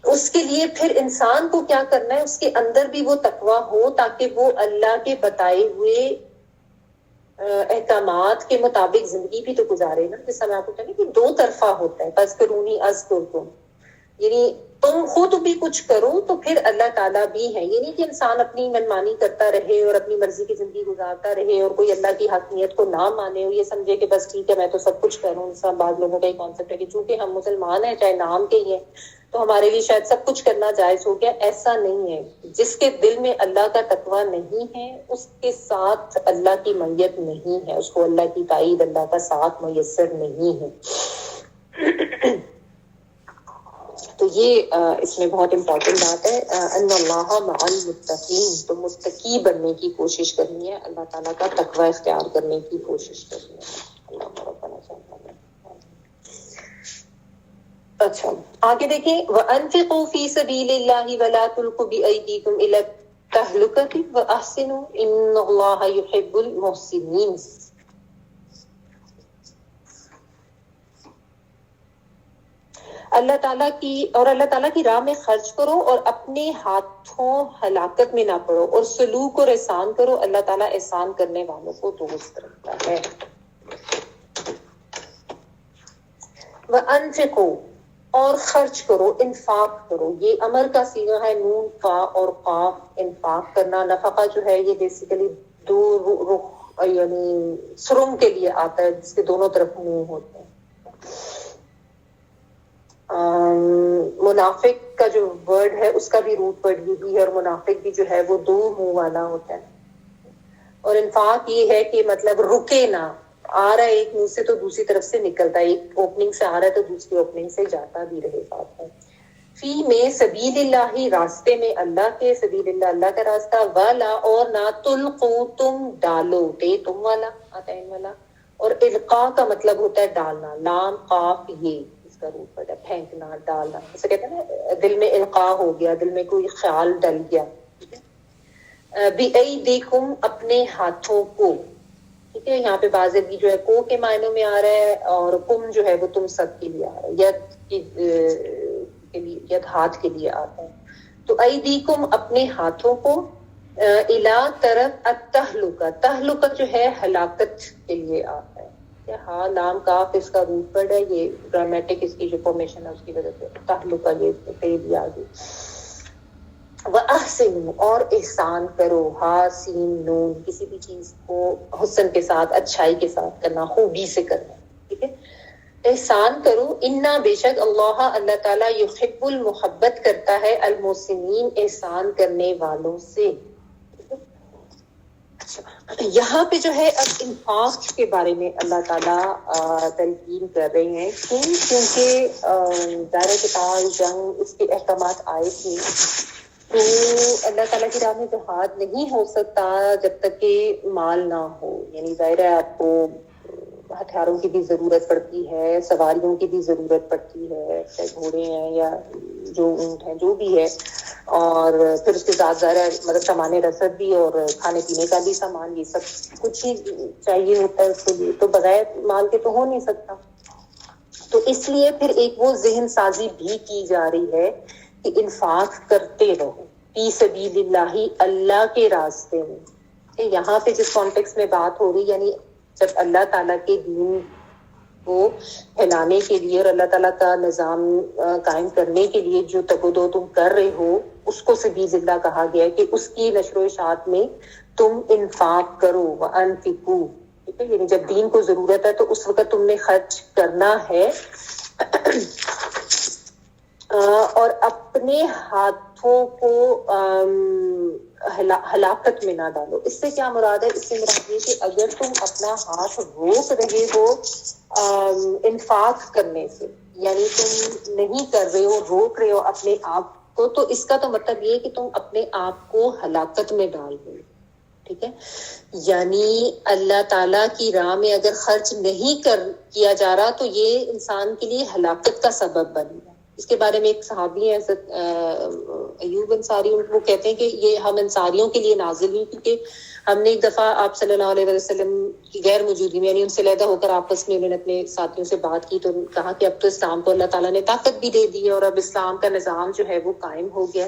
اس کے لیے پھر انسان کو کیا کرنا ہے، اس کے اندر بھی وہ تقویٰ ہو تاکہ وہ اللہ کے بتائے ہوئے احکامات کے مطابق زندگی بھی تو گزارے نا. جیسا میں آپ کو کہنا کہ دو طرفہ ہوتا ہے، بس کرونی از کرتم، یعنی تم خود بھی کچھ کرو تو پھر اللہ تعالیٰ بھی ہے. یہ نہیں کہ انسان اپنی منمانی کرتا رہے اور اپنی مرضی کی زندگی گزارتا رہے اور کوئی اللہ کی حاکمیت کو نہ مانے اور یہ سمجھے کہ بس ٹھیک ہے میں تو سب کچھ کروں. بعض لوگوں کا یہ کانسیپٹ ہے کہ چونکہ ہم مسلمان ہیں چاہے نام کے ہی ہیں تو ہمارے لیے شاید سب کچھ کرنا جائز ہو گیا. ایسا نہیں ہے. جس کے دل میں اللہ کا تقویٰ نہیں ہے اس کے ساتھ اللہ کی معیت نہیں ہے, اس کو اللہ کی تائید اللہ کا ساتھ میسر نہیں ہے. تو یہ اس میں بہت امپورٹنٹ بات ہے. ان اللہ مع المتقین, تو متقی بننے کی کوشش کرنی ہے, اللہ تعالیٰ کا تقوی اختیار کرنے کی کوشش کرنی ہے. اللہ ربنا چاہتا ہے. اچھا آگے دیکھیں, وَأَنفِقُوا فِي سَبِيلِ اللَّهِ وَلَا تُلْقُوا بِأَيْدِيكُمْ إِلَى التَّهْلُكَةِ وَأَحْسِنُوا إِنَّ اللَّهَ يُحِبُّ الْمُحْسِنِينَ. اللہ تعالیٰ کی راہ میں خرچ کرو اور اپنے ہاتھوں ہلاکت میں نہ پڑو اور سلوک اور احسان کرو. اللہ تعالیٰ احسان کرنے والوں کو دوست رکھتا ہے. وَأَنفِقُوا, اور خرچ کرو, انفاق کرو. یہ امر کا صیغہ ہے, نون فا اور قاف. انفاق کرنا, نفقہ جو ہے یہ بیسیکلی دو رخ یعنی سرم کے لیے آتا ہے جس کے دونوں طرف منہ ہوتے ہیں. منافق کا جو ورڈ ہے اس کا بھی روٹ ورڈ یہی ہے, اور منافق بھی جو ہے وہ دو منہ والا ہوتا ہے. اور انفاق یہ ہے کہ مطلب رکے نہ, آ رہا ہے ایک منہ سے تو دوسری طرف سے نکلتا ہے, ایک اوپننگ سے آ رہا ہے تو دوسری اوپننگ سے جاتا بھی رہے ساتھ میں. فی میں سبیل اللہ, راستے میں اللہ کے, سبیل اللہ اللہ کا راستہ, والا اور نہ, تلقو تم ڈالو, ٹے تم والا آتا ہے والا, اور القاء کا مطلب ہوتا ہے ڈالنا, لام قاف یہ اس کا روٹ ورڈ ہے, پھینکنا ڈالنا. جیسے کہتے ہیں نا دل میں القاء ہو گیا, دل میں کوئی خیال ڈل گیا. بِأَيْدِكُمْ, اپنے ہاتھوں کو. ٹھیک ہے, یہاں پہ بازی جو ہے کو کے معنوں میں آ رہا ہے, اور کم جو ہے وہ تم سب کے لیے آ رہا ہے, ید ہاتھ کے لیے آتا ہے. تو ایدیکم, اپنے ہاتھوں کو, الا طرف, التہلکہ, تہلکہ جو ہے ہلاکت کے لیے آتا ہے. ہاں لام کاف اس کا روٹ ورڈ ہے, یہ گرامیٹک اس کی جو فارمیشن ہے اس کی وجہ سے تہلکہ یہ تیز آ گئی. وَأَحْسِنُوا, اور احسان کرو, ہا سین نون, کسی بھی چیز کو حسن کے ساتھ, اچھائی کے ساتھ کرنا, خوبی سے کرنا. ٹھیک ہے, احسان کرو. انا, بے شک, اللہ تعالیٰ یحب, المحبت کرتا ہے, المحسنین, احسان کرنے والوں سے. یہاں پہ جو ہے اب انفاق کے بارے میں اللہ تعالیٰ تلقین کر رہے ہیں. کیونکہ دائرہ قتال, جنگ, اس کے احکامات آئے تھے, تو اللہ تعالیٰ کی راہ میں جہاد نہیں ہو سکتا جب تک کہ مال نہ ہو. یعنی ظاہر ہے آپ کو ہتھیاروں کی بھی ضرورت پڑتی ہے, سواریوں کی بھی ضرورت پڑتی ہے, چاہے گھوڑے ہیں یا جو اونٹ ہیں جو بھی ہے, اور پھر اس کے ساتھ ظاہر ہے مطلب سامان رسد بھی اور کھانے پینے کا بھی سامان, یہ سب کچھ ہی چاہیے ہوتا ہے اس کے لیے, تو بغیر مال کے تو ہو نہیں سکتا. تو اس لیے پھر ایک وہ ذہن سازی بھی کی جا رہی ہے کہ انفاق کرتے رہو فی سبیل اللہ, اللہ کے راستے میں. یہاں پہ جس کانٹیکس میں بات ہو رہی, یعنی جب اللہ تعالیٰ کے دین کو پھیلانے کے لیے اور اللہ تعالیٰ کا نظام قائم کرنے کے لیے جو تگودو تم کر رہے ہو, اس کو سبیل اللہ کہا گیا ہے کہ اس کی نشر و اشاعت میں تم انفاق کرو. وَأَنفِقُوا, ٹھیک ہے, یعنی جب دین کو ضرورت ہے تو اس وقت تم نے خرچ کرنا ہے, اور اپنے ہاتھوں کو ہلاکت میں نہ ڈالو. اس سے کیا مراد ہے؟ اس سے مراد یہ کہ اگر تم اپنا ہاتھ روک رہے ہو انفاق کرنے سے, یعنی تم نہیں کر رہے ہو, روک رہے ہو اپنے آپ کو, تو اس کا تو مطلب یہ کہ تم اپنے آپ کو ہلاکت میں ڈال رہے ہو. ٹھیک ہے, یعنی اللہ تعالیٰ کی راہ میں اگر خرچ نہیں کیا جا رہا تو یہ انسان کے لیے ہلاکت کا سبب بنے گا. اس کے بارے میں ایک صحابی ہیں ایوب انصاری, وہ کہتے ہیں کہ یہ ہم انصاریوں کے لیے نازل ہوئی, کیونکہ ہم نے ایک دفعہ آپ صلی اللہ علیہ وسلم کی غیر موجودگی میں, یعنی ان سے علیحدہ ہو کر آپس میں انہوں نے اپنے ساتھیوں سے بات کی, تو کہا کہ اب تو اسلام کو اللہ تعالیٰ نے طاقت بھی دے دی ہے اور اب اسلام کا نظام جو ہے وہ قائم ہو گیا.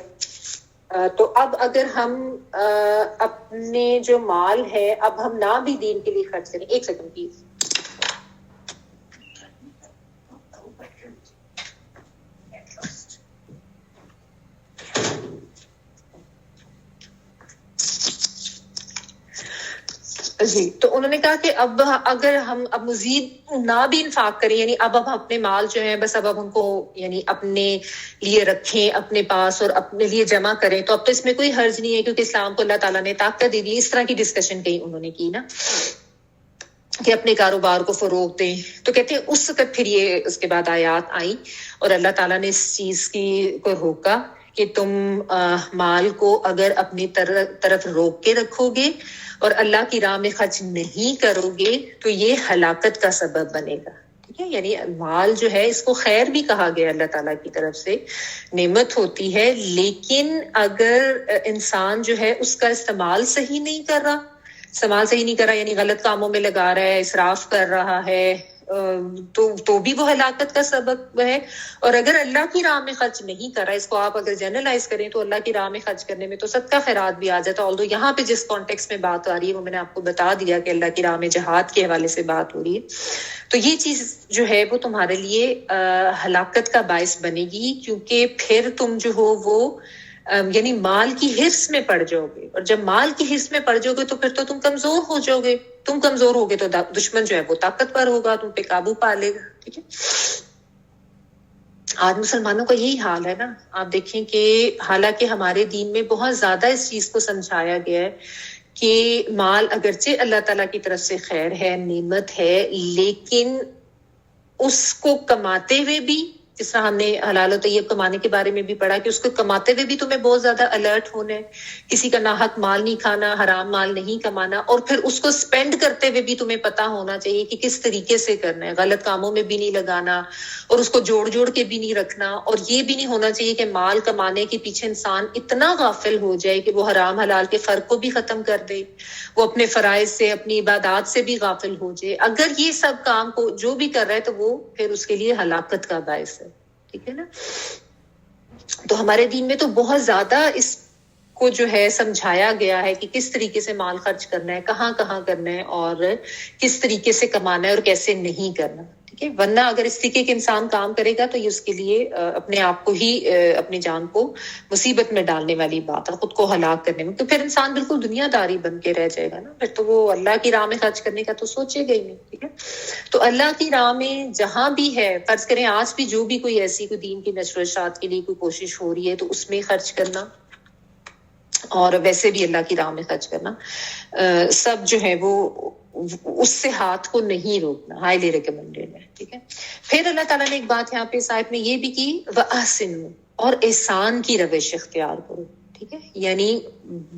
تو اب اگر ہم اپنے جو مال ہے اب ہم نہ بھی دین کے لیے خرچ کریں. ایک سیکنڈ پلیز. جی تو انہوں نے کہا کہ اب اگر ہم اب مزید نہ بھی انفاق کریں، یعنی اب ہم اپنے مال جو ہیں بس اب ان کو یعنی اپنے لیے رکھیں اپنے پاس اور اپنے لیے جمع کریں، تو اب تو اس میں کوئی حرج نہیں ہے کیونکہ اسلام کو اللہ تعالیٰ نے طاقت دے دی. اس طرح کی ڈسکشن کہیں انہوں نے کی نا کہ اپنے کاروبار کو فروغ دیں. تو کہتے ہیں اس وقت پھر یہ اس کے بعد آیات آئیں اور اللہ تعالیٰ نے اس چیز کی کو روکا کہ تم مال کو اگر اپنی طرف روک کے رکھو گے اور اللہ کی راہ میں خرچ نہیں کرو گے تو یہ ہلاکت کا سبب بنے گا. ٹھیک ہے، یعنی مال جو ہے اس کو خیر بھی کہا گیا اللہ تعالیٰ کی طرف سے، نعمت ہوتی ہے، لیکن اگر انسان جو ہے اس کا استعمال صحیح نہیں کر رہا یعنی غلط کاموں میں لگا رہا ہے، اسراف کر رہا ہے، تو بھی وہ ہلاکت کا سبب ہے. اور اگر اللہ کی راہ میں خرچ نہیں کر رہا، اس کو آپ اگر جنرلائز کریں تو اللہ کی راہ میں خرچ کرنے میں تو صدقہ خیرات بھی آ جاتا ہے. آلدو یہاں پہ جس کانٹیکس میں بات آ رہی ہے وہ میں نے آپ کو بتا دیا کہ اللہ کی راہ میں جہاد کے حوالے سے بات ہو رہی ہے. تو یہ چیز جو ہے وہ تمہارے لیے ہلاکت کا باعث بنے گی، کیونکہ پھر تم جو ہو وہ یعنی مال کی حرص میں پڑ جاؤ گے، اور جب مال کی حرص میں پڑ جاؤ گے تو پھر تو تم کمزور ہو جاؤ گے. تم کمزور ہوگے تو دشمن جو ہے وہ طاقتور ہوگا، تم پہ قابو پا لے گا. ٹھیک ہے، آج مسلمانوں کا یہی حال ہے نا. آپ دیکھیں کہ حالانکہ ہمارے دین میں بہت زیادہ اس چیز کو سمجھایا گیا ہے کہ مال اگرچہ اللہ تعالیٰ کی طرف سے خیر ہے، نعمت ہے، لیکن اس کو کماتے ہوئے بھی، جس طرح ہم نے حلال و طیب کمانے کے بارے میں بھی پڑھا کہ اس کو کماتے ہوئے بھی تمہیں بہت زیادہ الرٹ ہونا ہے، کسی کا ناحق مال نہیں کھانا، حرام مال نہیں کمانا، اور پھر اس کو سپینڈ کرتے ہوئے بھی تمہیں پتا ہونا چاہیے کہ کس طریقے سے کرنا ہے، غلط کاموں میں بھی نہیں لگانا اور اس کو جوڑ کے بھی نہیں رکھنا. اور یہ بھی نہیں ہونا چاہیے کہ مال کمانے کے پیچھے انسان اتنا غافل ہو جائے کہ وہ حرام حلال کے فرق کو بھی ختم کر دے، وہ اپنے فرائض سے، اپنی عبادات سے بھی غافل ہو جائے. اگر یہ سب کام کو جو بھی کر رہا ہے تو وہ پھر اس کے لیے ہلاکت کا باعث ہے. ٹھیک ہے نا. تو ہمارے دین میں تو بہت زیادہ اس کو جو ہے سمجھایا گیا ہے کہ کس طریقے سے مال خرچ کرنا ہے، کہاں کرنا ہے، اور کس طریقے سے کمانا ہے اور کیسے نہیں کرنا. ٹھیک ہے، ورنہ اگر اس طریقے کے انسان کام کرے گا تو یہ اس کے لیے اپنے آپ کو ہی اپنی جان کو مصیبت میں ڈالنے والی بات ہے، خود کو ہلاک کرنے میں. تو پھر انسان بالکل دنیا داری بن کے رہ جائے گا نا، پھر تو وہ اللہ کی راہ میں خرچ کرنے کا تو سوچے گا ہی نہیں. ٹھیک ہے، تو اللہ کی راہ میں جہاں بھی ہے، فرض کریں آج بھی جو بھی کوئی ایسی کوئی دین کی نشر و اشاعت کے لیے کوئی کوشش ہو رہی ہے تو اس میں خرچ کرنا، اور ویسے بھی اللہ کی راہ میں خرچ کرنا سب جو ہے وہ اس سے ہاتھ کو نہیں روکنا، ہائیلی ریکمینڈیڈ ہے. ٹھیک ہے، پھر اللہ تعالیٰ نے ایک بات یہاں پہ اس آیت میں یہ بھی کی، وَأَحْسِنُوا، اور احسان کی روش اختیار کرو. ٹھیک ہے، یعنی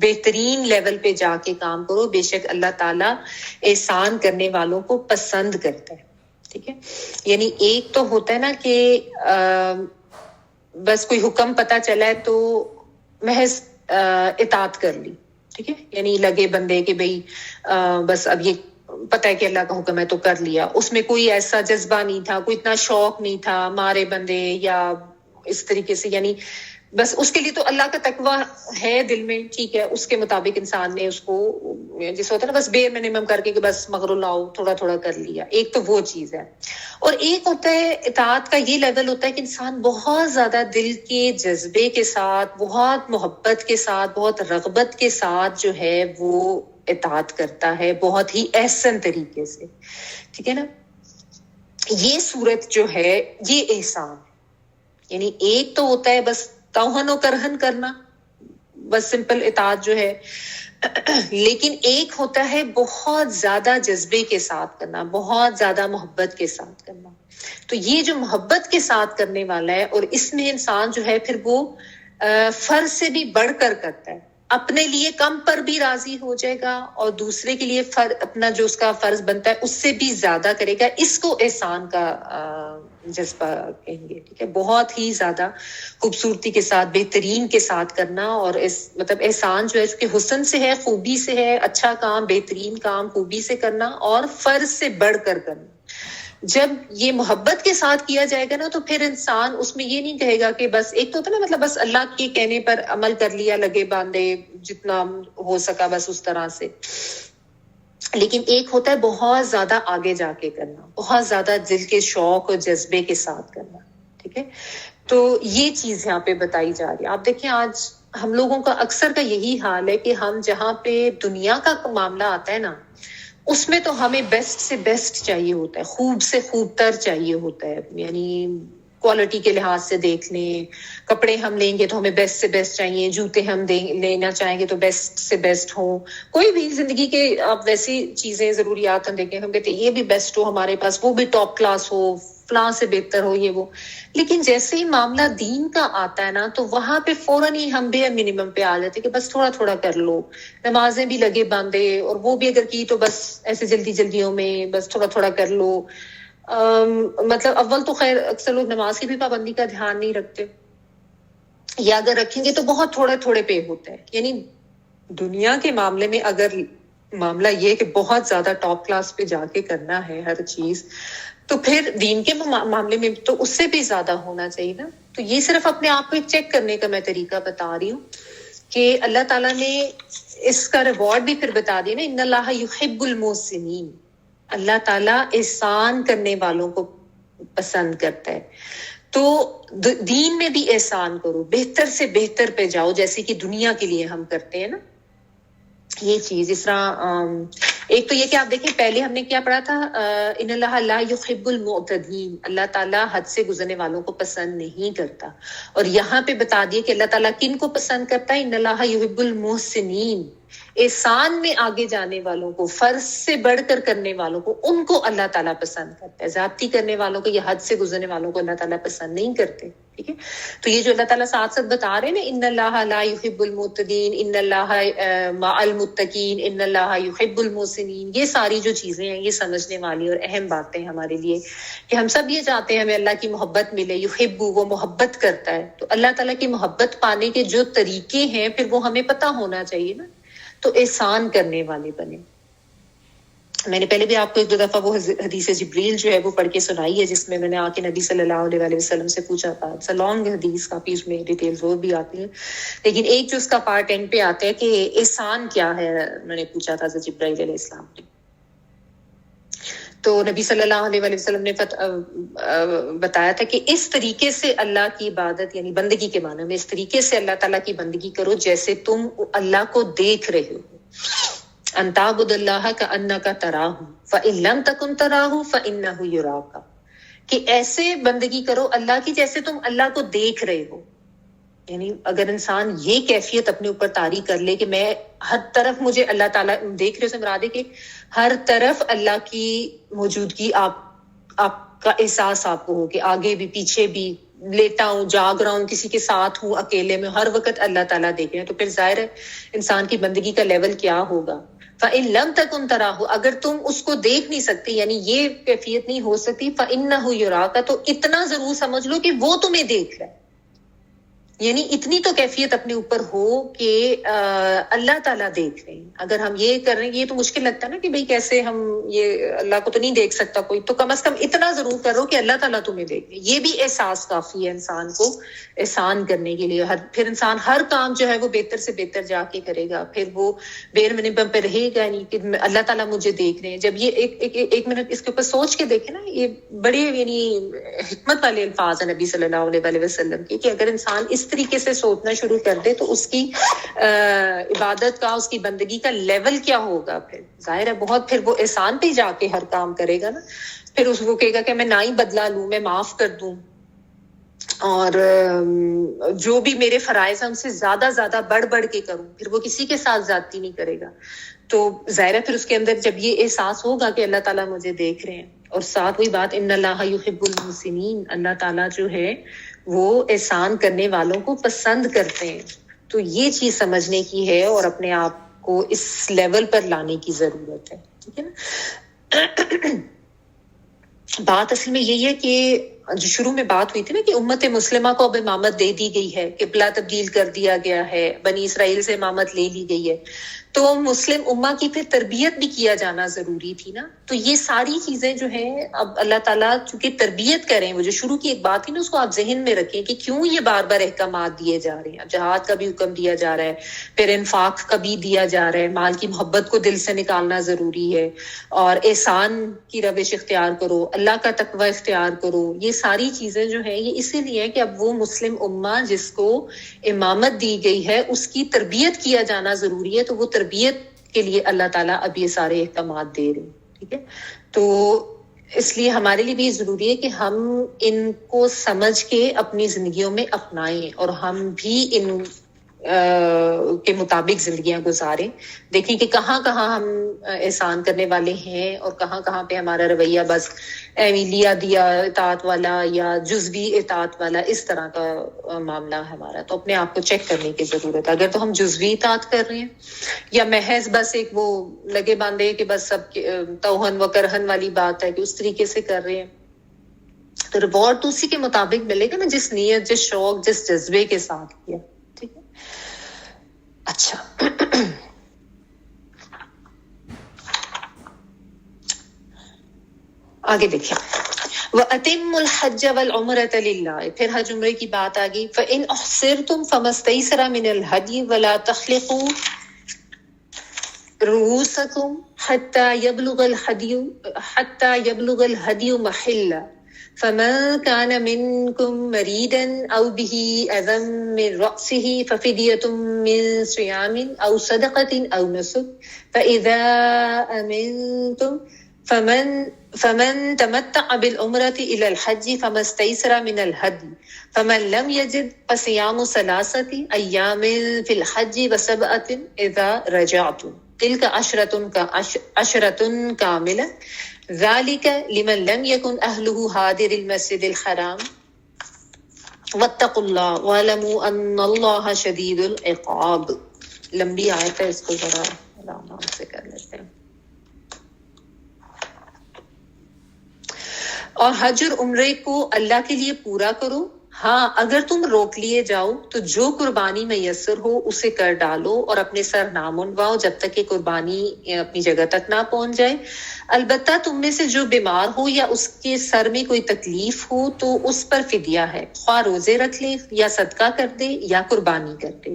بہترین لیول پہ جا کے کام کرو، بے شک اللہ تعالیٰ احسان کرنے والوں کو پسند کرتا ہے. ٹھیک ہے، یعنی ایک تو ہوتا ہے نا کہ بس کوئی حکم پتہ چلا ہے تو محض اطاعت کر لی. ٹھیک ہے، یعنی لگے بندے کہ بھئی بس اب یہ پتہ ہے کہ اللہ کا حکم ہے تو کر لیا، اس میں کوئی ایسا جذبہ نہیں تھا، کوئی اتنا شوق نہیں تھا مارے بندے یا اس طریقے سے، یعنی بس اس کے لیے تو اللہ کا تقویٰ ہے دل میں. ٹھیک ہے، اس کے مطابق انسان نے اس کو جیسے ہوتا ہے نا بس بیر منیمم کر کے کہ بس مغر لاؤ تھوڑا تھوڑا کر لیا. ایک تو وہ چیز ہے، اور ایک ہوتا ہے اطاعت کا یہ لیول ہوتا ہے کہ انسان بہت زیادہ دل کے جذبے کے ساتھ، بہت محبت کے ساتھ، بہت رغبت کے ساتھ جو ہے وہ اطاعت کرتا ہے بہت ہی احسن طریقے سے. ٹھیک ہے نا، یہ صورت جو ہے یہ احسان ہے. یعنی ایک تو ہوتا ہے بس توہن و کرہن کرنا، بس سمپل اطاعت جو ہے، لیکن ایک ہوتا ہے بہت زیادہ جذبے کے ساتھ کرنا، بہت زیادہ محبت کے ساتھ کرنا. تو یہ جو محبت کے ساتھ کرنے والا ہے، اور اس میں انسان جو ہے پھر وہ فرض سے بھی بڑھ کر کرتا ہے، اپنے لیے کم پر بھی راضی ہو جائے گا اور دوسرے کے لیے اپنا جو اس کا فرض بنتا ہے اس سے بھی زیادہ کرے گا. اس کو احسان کا جذبہ کہیں گے. ٹھیک ہے، بہت ہی زیادہ خوبصورتی کے ساتھ، بہترین کے ساتھ کرنا. اور مطلب احسان جو ہے کہ حسن سے ہے، خوبی سے ہے، اچھا کام، بہترین کام خوبی سے کرنا اور فرض سے بڑھ کر کرنا. جب یہ محبت کے ساتھ کیا جائے گا نا تو پھر انسان اس میں یہ نہیں کہے گا کہ بس ایک تو ہوتا نا مطلب بس اللہ کے کہنے پر عمل کر لیا، لگے باندھے جتنا ہو سکا بس اس طرح سے. لیکن ایک ہوتا ہے بہت زیادہ آگے جا کے کرنا، بہت زیادہ دل کے شوق اور جذبے کے ساتھ کرنا. ٹھیک ہے، تو یہ چیز یہاں پہ بتائی جا رہی ہے. آپ دیکھیں آج ہم لوگوں کا اکثر کا یہی حال ہے کہ ہم جہاں پہ دنیا کا معاملہ آتا ہے نا، اس میں تو ہمیں بیسٹ سے بیسٹ چاہیے ہوتا ہے، خوب سے خوب تر چاہیے ہوتا ہے. یعنی کوالٹی کے لحاظ سے دیکھ لیں، کپڑے ہم لیں گے تو ہمیں بیسٹ سے بیسٹ چاہیے، جوتے ہم لینا چاہیں گے تو بیسٹ سے بیسٹ ہوں. کوئی بھی زندگی کے آپ ویسی چیزیں ضروریات ہم دیکھیں، ہم کہتے ہیں یہ بھی بیسٹ ہو ہمارے پاس، وہ بھی ٹاپ کلاس ہو، فلاں سے بہتر ہو، یہ وہ. لیکن جیسے ہی معاملہ دین کا آتا ہے نا، تو وہاں پہ فوراً ہی ہم بھی منیمم پہ آ جاتے کہ بس تھوڑا تھوڑا کر لو، نمازیں بھی لگے باندھے، اور وہ بھی اگر کی تو بس ایسے جلدی جلدیوں میں بس تھوڑا تھوڑا کر لو. مطلب اول تو خیر اکثر لوگ نماز کی بھی پابندی کا دھیان نہیں رکھتے، یا اگر رکھیں گے تو بہت تھوڑے تھوڑے پہ ہوتا ہے. یعنی دنیا کے معاملے میں اگر معاملہ یہ کہ بہت زیادہ ٹاپ کلاس پہ جا کے کرنا ہے ہر چیز، تو پھر دین کے معاملے میں تو اس سے بھی زیادہ ہونا چاہیے نا. تو یہ صرف اپنے آپ کو ایک چیک کرنے کا میں طریقہ بتا رہی ہوں کہ اللہ تعالیٰ نے اس کا ریوارڈ بھی پھر بتا دیا نا، ان اللہ یحب المحسنین. اللہ تعالیٰ احسان کرنے والوں کو پسند کرتا ہے. تو دین میں بھی احسان کرو، بہتر سے بہتر پہ جاؤ، جیسے کہ دنیا کے لیے ہم کرتے ہیں نا یہ چیز. اس طرح ایک تو یہ کہ آپ دیکھیں پہلے ہم نے کیا پڑھا تھا، ان اللہ لا یحب المعتدین، اللہ تعالیٰ حد سے گزرنے والوں کو پسند نہیں کرتا. اور یہاں پہ بتا دیے کہ اللہ تعالیٰ کن کو پسند کرتا ہے، ان اللہ یحب المحسنین، احسان میں آگے جانے والوں کو، فرض سے بڑھ کر کرنے والوں کو، ان کو اللہ تعالیٰ پسند کرتا ہے. زیادتی کرنے والوں کو یا حد سے گزرنے والوں کو اللہ تعالیٰ پسند نہیں کرتے. ٹھیک ہے، تو یہ جو اللہ تعالیٰ ساتھ ساتھ بتا رہے ہیں نا، ان اللہ لا یحب المعتدین، ان اللہ مع المتقین، ان اللہ یحب المحسنین، یہ ساری جو چیزیں ہیں یہ سمجھنے والی اور اہم باتیں ہمارے لیے کہ ہم سب یہ چاہتے ہیں ہمیں اللہ کی محبت ملے. یحب، وہ محبت کرتا ہے، تو اللہ تعالیٰ کی محبت پانے کے جو طریقے ہیں پھر وہ ہمیں پتہ ہونا چاہیے نا. تو احسان کرنے والے بنے. میں نے پہلے بھی آپ کو ایک دو دفعہ وہ حدیث جبریل جو ہے وہ پڑھ کے سنائی ہے، جس میں میں نے آ کے نبی صلی اللہ علیہ وسلم سے پوچھا تھا. اٹس اے لانگ حدیث، کافی اس میں ڈیٹیلز اور بھی آتی ہیں، لیکن ایک جو اس کا پارٹ اینڈ پہ آتا ہے کہ احسان کیا ہے، میں نے پوچھا تھا جبرائیل علیہ السلام نے. تو نبی صلی اللہ علیہ وسلم نے بتایا تھا کہ اس طریقے سے اللہ کی عبادت، یعنی بندگی کے معنی میں اس طریقے سے اللہ تعالیٰ کی بندگی کرو جیسے تم اللہ کو دیکھ رہے ہو. ان تعبد اللہ کأنک تراہ فإن لم تکن تراہ فإنہ یراک، کہ ایسے بندگی کرو اللہ کی جیسے تم اللہ کو دیکھ رہے ہو. یعنی اگر انسان یہ کیفیت اپنے اوپر طاری کر لے کہ میں ہر طرف مجھے اللہ تعالیٰ دیکھ رہے، سے مراد ہے کہ ہر طرف اللہ کی موجودگی آپ کا احساس آپ کو ہو کہ آگے بھی پیچھے بھی، لیٹا ہوں، جاگ رہا ہوں، کسی کے ساتھ ہوں، اکیلے میں، ہر وقت اللہ تعالیٰ دیکھ رہے ہیں، تو پھر ظاہر ہے انسان کی بندگی کا لیول کیا ہوگا. فَإِن لَمْ تَكُنْ تَرَاهُ، اگر تم اس کو دیکھ نہیں سکتے، یعنی یہ کیفیت نہیں ہو سکتی، فَإِنَّهُ يَرَاكَ، تو اتنا ضرور سمجھ لو کہ وہ تمہیں دیکھ رہا ہے. یعنی اتنی تو کیفیت اپنے اوپر ہو کہ اللہ تعالیٰ دیکھ رہے ہیں. اگر ہم یہ کر رہے ہیں، یہ تو مشکل لگتا ہے نا کہ بھئی کیسے ہم یہ اللہ کو تو نہیں دیکھ سکتا کوئی، تو کم از کم اتنا ضرور کرو کہ اللہ تعالیٰ تمہیں دیکھ رہے. یہ بھی احساس کافی ہے انسان کو احسان کرنے کے لیے. پھر انسان ہر کام جو ہے وہ بہتر سے بہتر جا کے کرے گا، پھر وہ بیر منیمم پہ رہے گا نہیں کہ اللہ تعالیٰ مجھے دیکھ رہے ہیں. جب یہ ایک منٹ اس کے اوپر سوچ کے دیکھیں نا، یہ بڑے یعنی حکمت والے الفاظ ہیں نبی صلی اللہ علیہ وسلم کی، کہ اگر انسان اس طریقے سے سوچنا شروع کر دے تو اس کی عبادت کا، اس کی بندگی کا لیول کیا ہوگا. پھر ظاہر ہے بہت، پھر وہ احسان پہ جا کے ہر کام کرے گا نا. پھر اس کو کہے گا کہ میں نہ ہی بدلا لوں، میں معاف کر دوں، اور جو بھی میرے فرائض ہیں ان سے زیادہ بڑھ بڑھ کے کروں. پھر وہ کسی کے ساتھ زیادتی نہیں کرے گا. تو ظاہر ہے پھر اس کے اندر جب یہ احساس ہوگا کہ اللہ تعالیٰ مجھے دیکھ رہے ہیں، اور ساتھ وہی بات ان اللہ یحب المحسنین، اللہ تعالیٰ جو ہے وہ احسان کرنے والوں کو پسند کرتے ہیں. تو یہ چیز سمجھنے کی ہے اور اپنے آپ کو اس لیول پر لانے کی ضرورت ہے. ٹھیک ہے نا. بات اصل میں یہی ہے کہ جو شروع میں بات ہوئی تھی نا کہ امت مسلمہ کو اب امامت دے دی گئی ہے، قبلہ تبدیل کر دیا گیا ہے، بنی اسرائیل سے امامت لے لی گئی ہے، تو مسلم امہ کی پھر تربیت بھی کیا جانا ضروری تھی نا. تو یہ ساری چیزیں جو ہیں اب اللہ تعالیٰ چونکہ تربیت کریں، وہ جو شروع کی ایک بات تھی نا اس کو آپ ذہن میں رکھیں کہ کیوں یہ بار بار احکامات دیے جا رہے ہیں. اب جہاد کا بھی حکم دیا جا رہا ہے، پھر انفاق کا بھی دیا جا رہا ہے، مال کی محبت کو دل سے نکالنا ضروری ہے، اور احسان کی روش اختیار کرو، اللہ کا تقوی اختیار کرو. یہ یہ ساری چیزیں جو ہیں یہ اسی لیے کہ اب وہ مسلم امہ جس کو امامت دی گئی ہے اس کی تربیت کیا جانا ضروری ہے، تو وہ تربیت کے لیے اللہ تعالیٰ اب یہ سارے احکامات دے رہے ہیں. ٹھیک ہے، تو اس لیے ہمارے لیے بھی ضروری ہے کہ ہم ان کو سمجھ کے اپنی زندگیوں میں اپنائیں اور ہم بھی ان کے مطابق زندگیاں گزاریں. دیکھیں کہ کہاں کہاں ہم احسان کرنے والے ہیں اور کہاں کہاں پہ ہمارا رویہ بس لیا دیا اطاعت والا یا جزوی اطاعت والا اس طرح کا معاملہ ہے ہمارا. تو اپنے آپ کو چیک کرنے کی ضرورت ہے. اگر تو ہم جزوی اطاعت کر رہے ہیں یا محض بس ایک وہ لگے باندھے کہ بس سب توہن و کرہن والی بات ہے کہ اس طریقے سے کر رہے ہیں، تو ریوارڈ تو اسی کے مطابق ملے گا نا، جس نیت، جس شوق، جس جذبے کے ساتھ کیا. ٹھیک ہے، اچھا آگے دیکھیں. وَأَتِمُّ الْحَجَّ وَالْعُمْرَةَ لِلَّهِ، پھر حج عمرے کی بات آ گئی. فَإِنْ أُحْصِرْتُمْ فَمَا اسْتَيْسَرَ مِنَ الْهَدْيِ وَلَا تَخْلِقُوا رؤوسكم حتى يبلغ الهدي محله، فمن كان منكم مريضا أو به أذى من رأسه ففدية من صيام أو صدقة أو نسك، فإذا أمنتم فمن تمتع بالعمرة إلى الحج فما استيسر من الهدي، فمن لم يجد فصيام 3 أيام في الحج و7 إذا رجعتم، تلك 10 كاملة، ذلك لمن لم يكن أهله حاضر المسجد الحرام، واتقوا الله واعلموا أن الله شديد العقاب. لمبی آیت ہے، اس کو ذرا آرام سے کر لیتے ہیں. اور حج اور عمرے کو اللہ کے لیے پورا کرو. ہاں اگر تم روک لیے جاؤ تو جو قربانی میسر ہو اسے کر ڈالو اور اپنے سر نہ منڈواؤ جب تک کہ قربانی اپنی جگہ تک نہ پہنچ جائے. البتہ تم میں سے جو بیمار ہو یا اس کے سر میں کوئی تکلیف ہو تو اس پر فدیہ ہے، خواہ روزے رکھ لے یا صدقہ کر دے یا قربانی کر دے.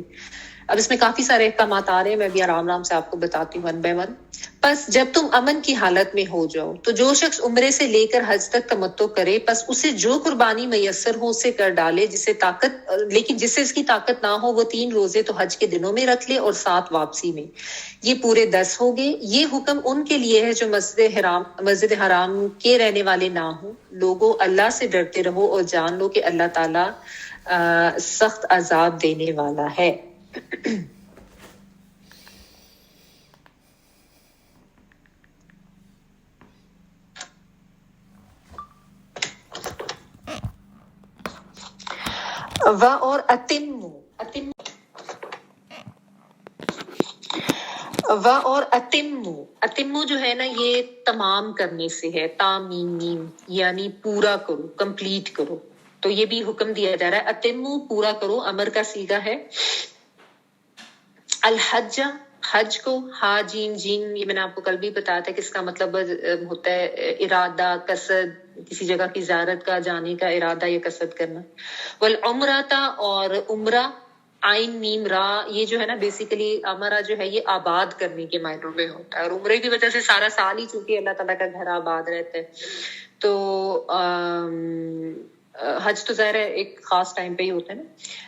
اب اس میں کافی سارے احکامات آ رہے ہیں، میں بھی آرام آرام سے آپ کو بتاتی ہوں ون بائی ون. پس جب تم امن کی حالت میں ہو جاؤ تو جو شخص عمرے سے لے کر حج تک تمتع کرے پس اسے جو قربانی میسر ہو اسے کر ڈالے، لیکن جس سے اس کی طاقت نہ ہو وہ 3 روزے تو حج کے دنوں میں رکھ لے اور 7 واپسی میں. یہ پورے 10 ہو گئے. یہ حکم ان کے لیے ہے جو مسجد حرام کے رہنے والے نہ ہوں. لوگوں اللہ سے ڈرتے رہو اور جان لو کہ اللہ تعالیٰ سخت عذاب دینے والا ہے. اور اتمو جو ہے نا یہ تمام کرنے سے ہے، تامیم یعنی پورا کرو، کمپلیٹ کرو. تو یہ بھی حکم دیا جا رہا ہے اتمو پورا کرو. امر کا صیغہ ہے الحج، حج کو. ہا جیم جیم، یہ میں نے آپ کو کل بھی بتایا تھا کہ اس کا مطلب ہوتا ہے ارادہ، قصد، کسی جگہ کی زیارت کا جانے کا ارادہ یا قصد کرنا. والعمرہ، اور عمرہ، عین میم را، یہ جو ہے نا بیسیکلی عمرہ جو ہے یہ آباد کرنے کے معنوں میں ہوتا ہے. اور عمرے کی وجہ سے سارا سال ہی چونکہ اللہ تعالیٰ کا گھر آباد رہتا ہے، تو حج تو ظاہر ہے ایک خاص ٹائم پہ ہی ہوتا ہے نا.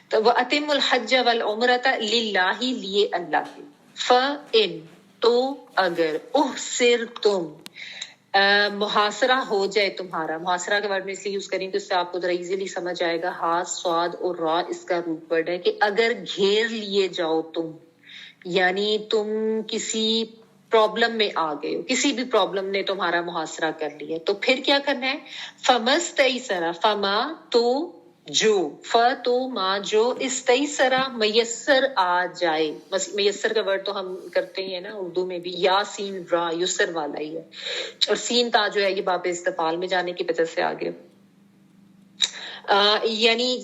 تو وَأَتِمُّ الْحَجَّ وَالْعُمْرَةَ لِلَّهِ، لیے اللہ کے. فَإِن، تو اگر، اُحْصِرْتُم، محاصرہ ہو جائے تمہارا. محاصرہ کا ورڈ میں اس لیے یوز کریں کہ اس سے آپ کو ذرا ایزیلی سمجھ آئے گا. ہا، صاد اور را اس کا روٹ ورڈ ہے کہ اگر گھیر لیے جاؤ تم، یعنی تم کسی پرابلم میں آ گئے ہو، کسی بھی پرابلم نے تمہارا محاصرہ کر لیا، تو پھر کیا کرنا ہے؟ فَمَسْتَيْسَرَ، فما تو جو، تو ما جو، استیسرا میسر آ جائے. میسر کا ورڈ تو ہم کرتے ہیں نا اردو میں بھی، یا سین را یسر والا ہی ہے، اور سین تا جو ہے یہ باب استفعال میں جانے کی وجہ سے آگے. یعنی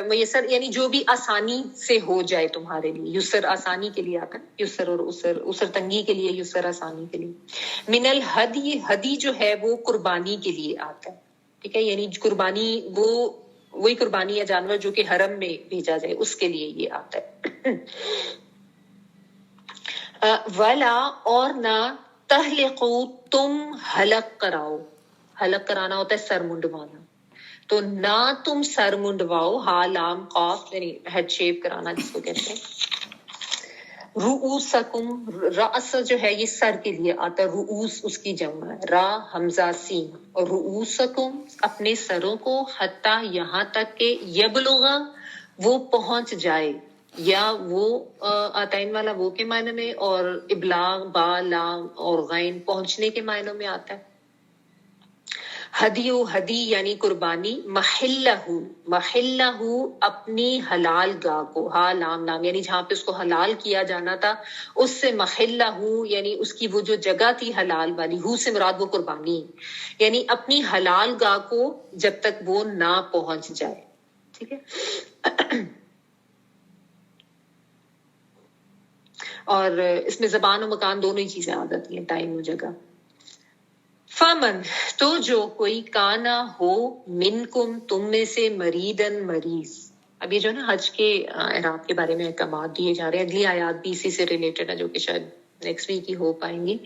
میسر یعنی جو بھی آسانی سے ہو جائے تمہارے لیے. یسر آسانی کے لیے آتا ہے، یسر اور اسر تنگی کے لیے، یسر آسانی کے لیے. من الہدی، ہدی جو ہے وہ قربانی کے لیے آتا ہے. ٹھیک ہے، یعنی قربانی وہی قربانی یا جانور جو کہ حرم میں بھیجا جائے اس کے لیے یہ آتا ہے. ولا، اور نہ، تحلقو، تم حلق کراؤ. حلق کرانا ہوتا ہے سر منڈوانا. تو نہ تم سر منڈواؤ، ہا لام قاف یعنی ہیڈ شیپ کرانا جس کو کہتے ہیں. رؤوسکم، رأس جو ہے یہ سر کے لیے آتا ہے، رؤوس اس کی جمع ہے، را حمزہ سین، اور رؤوسکم اپنے سروں کو، حتی یہاں تک کہ یبلغا وہ پہنچ جائے، یا وہ آتائن والا وہ کے معنی میں، اور ابلاغ با لام اور غین پہنچنے کے معنوں میں آتا ہے. ہدیو ہدی یعنی قربانی، محلہ اپنی حلال گاہ کو، ہا لام نام یعنی جہاں پہ اس کو حلال کیا جانا تھا اس سے محلہ یعنی اس کی وہ جو جگہ تھی حلال والی، ہو سے مراد وہ قربانی یعنی اپنی حلال گاہ کو جب تک وہ نہ پہنچ جائے. ٹھیک ہے. اور اس میں زبان و مکان دونوں ہی چیزیں آ جاتی ہیں، ٹائم و جگہ. فمن تو جو کوئی کانا ہو، منکم تم میں سے، مریدن مریض. اب یہ جو نا حج کے احرام کے بارے میں احکامات دیے جا رہے ہیں، اگلی آیات بھی اسی سے ریلیٹڈ ہے جو کہ شاید نیکسٹ ویک ہی ہو پائیں گی،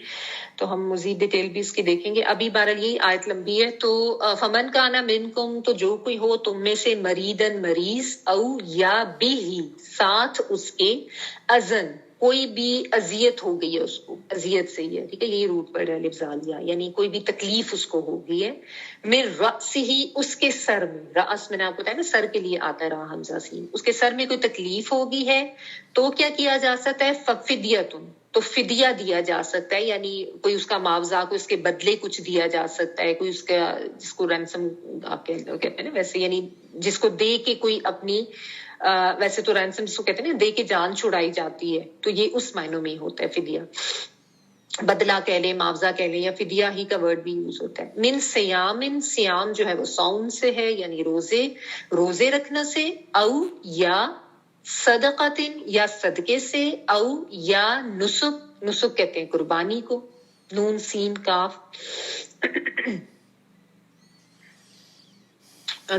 تو ہم مزید ڈیٹیل بھی اس کی دیکھیں گے. ابھی بہرحال یہ آیت لمبی ہے. تو فمن کانا منکم تو جو کوئی ہو تم میں سے، مریدن مریض، او یا بھی ساتھ اس کے، اذن کوئی بھی اذیت ہو گئی ہے اس کو، اذیت سے ہی ہے. ٹھیک ہے، یہی روٹ ورڈ ہے الف زالیہ، یعنی کوئی بھی تکلیف اس کو ہو گئی ہے، من رأس ہی اس کے سر میں، رأس میں نے آپ کو بتایا نا سر کے لیے آتا ہے را حمزہ سین، اس کے سر میں کوئی تکلیف ہوگی ہے تو کیا کیا جا سکتا ہے، ففدیتن تو فدیہ دیا جا سکتا ہے، یعنی کوئی اس کا معاوضہ، کوئی اس کے بدلے کچھ دیا جا سکتا ہے، کوئی اس کا جس کو رینسم آپ کہتے ہیں نا ویسے، یعنی جس کو دے کے کوئی اپنی ویسے تو رینسم جس کو کہتے ہیں نا دے کے جان چھڑائی جاتی ہے، تو یہ اس معنوں میں ہی ہوتا ہے فدیہ، بدلہ کہہ لیں، معاوضہ کہہ لیں، یا فدیہ ہی کا ورڈ بھی یوز ہوتا ہے. من سیام، سیام جو ہے وہ صوم سے ہے، یعنی روزے رکھنا سے، او یا صدقاتن یا صدقے سے، او یا نسک کہتے ہیں قربانی کو، نون سین کاف.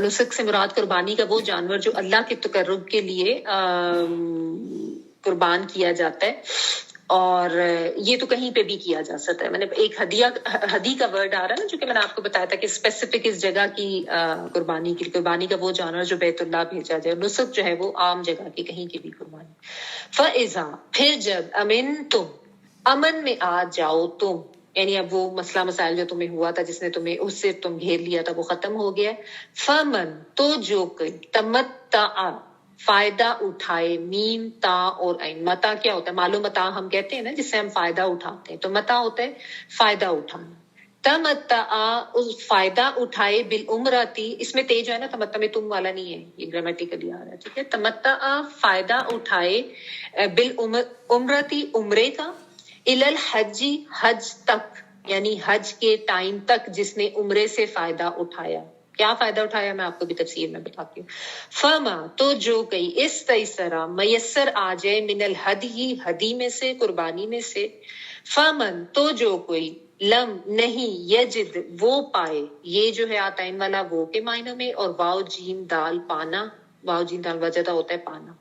نسک سے مراد قربانی کا وہ جانور جو اللہ کے تقرب کے لیے قربان کیا جاتا ہے، اور یہ تو کہیں پہ بھی کیا جا سکتا ہے. میں نے ایک ہدی کا ورڈ آ رہا ہے نا جو کہ میں نے آپ کو بتایا تھا کہ اسپیسیفک اس جگہ کی قربانی کا وہ جانور جو بیت اللہ بھیجا جائے. نسک جو ہے وہ عام جگہ کی کہیں کی بھی قربانی. فَإِذَا پھر جب امنتم امن میں آ جاؤ تم، یعنی اب وہ مسئلہ مسائل جو تمہیں ہوا تھا جس نے تمہیں اس سے تم گھیر لیا تھا وہ ختم ہو گیا. فمن تو جو کوئی تمتع فائدہ اٹھائے، میم تا اور عین. متا کیا ہوتا ہے، معلوم متا ہم کہتے ہیں نا جس سے ہم فائدہ اٹھاتے ہیں، تو متا ہوتا ہے فائدہ اٹھانا. تمتع فائدہ اٹھائے، بالعمرتی اس میں تیج ہے نا، تمتع میں تم والا نہیں ہے، یہ گرامیٹیکلی آ رہا ہے. ٹھیک ہے، تمتع فائدہ اٹھائے، بالعمرتی عمرے کا، الالحج حج تک، یعنی حج کے ٹائم تک جس نے عمرے سے فائدہ اٹھایا. کیا فائدہ اٹھایا میں آپ کو بھی تفصیل میں بتاتی ہوں. فما تو جو کئی اس تیسرا میسر آ جائے، من الہدی ہدی میں سے، قربانی میں سے. فمن تو جو کوئی لم نہیں، یجد وہ پائے، یہ جو ہے آتائن والا وہ کے معنوں میں، اور واو جیم دال پانا، واو جیم دال وجدہ ہوتا ہے پانا.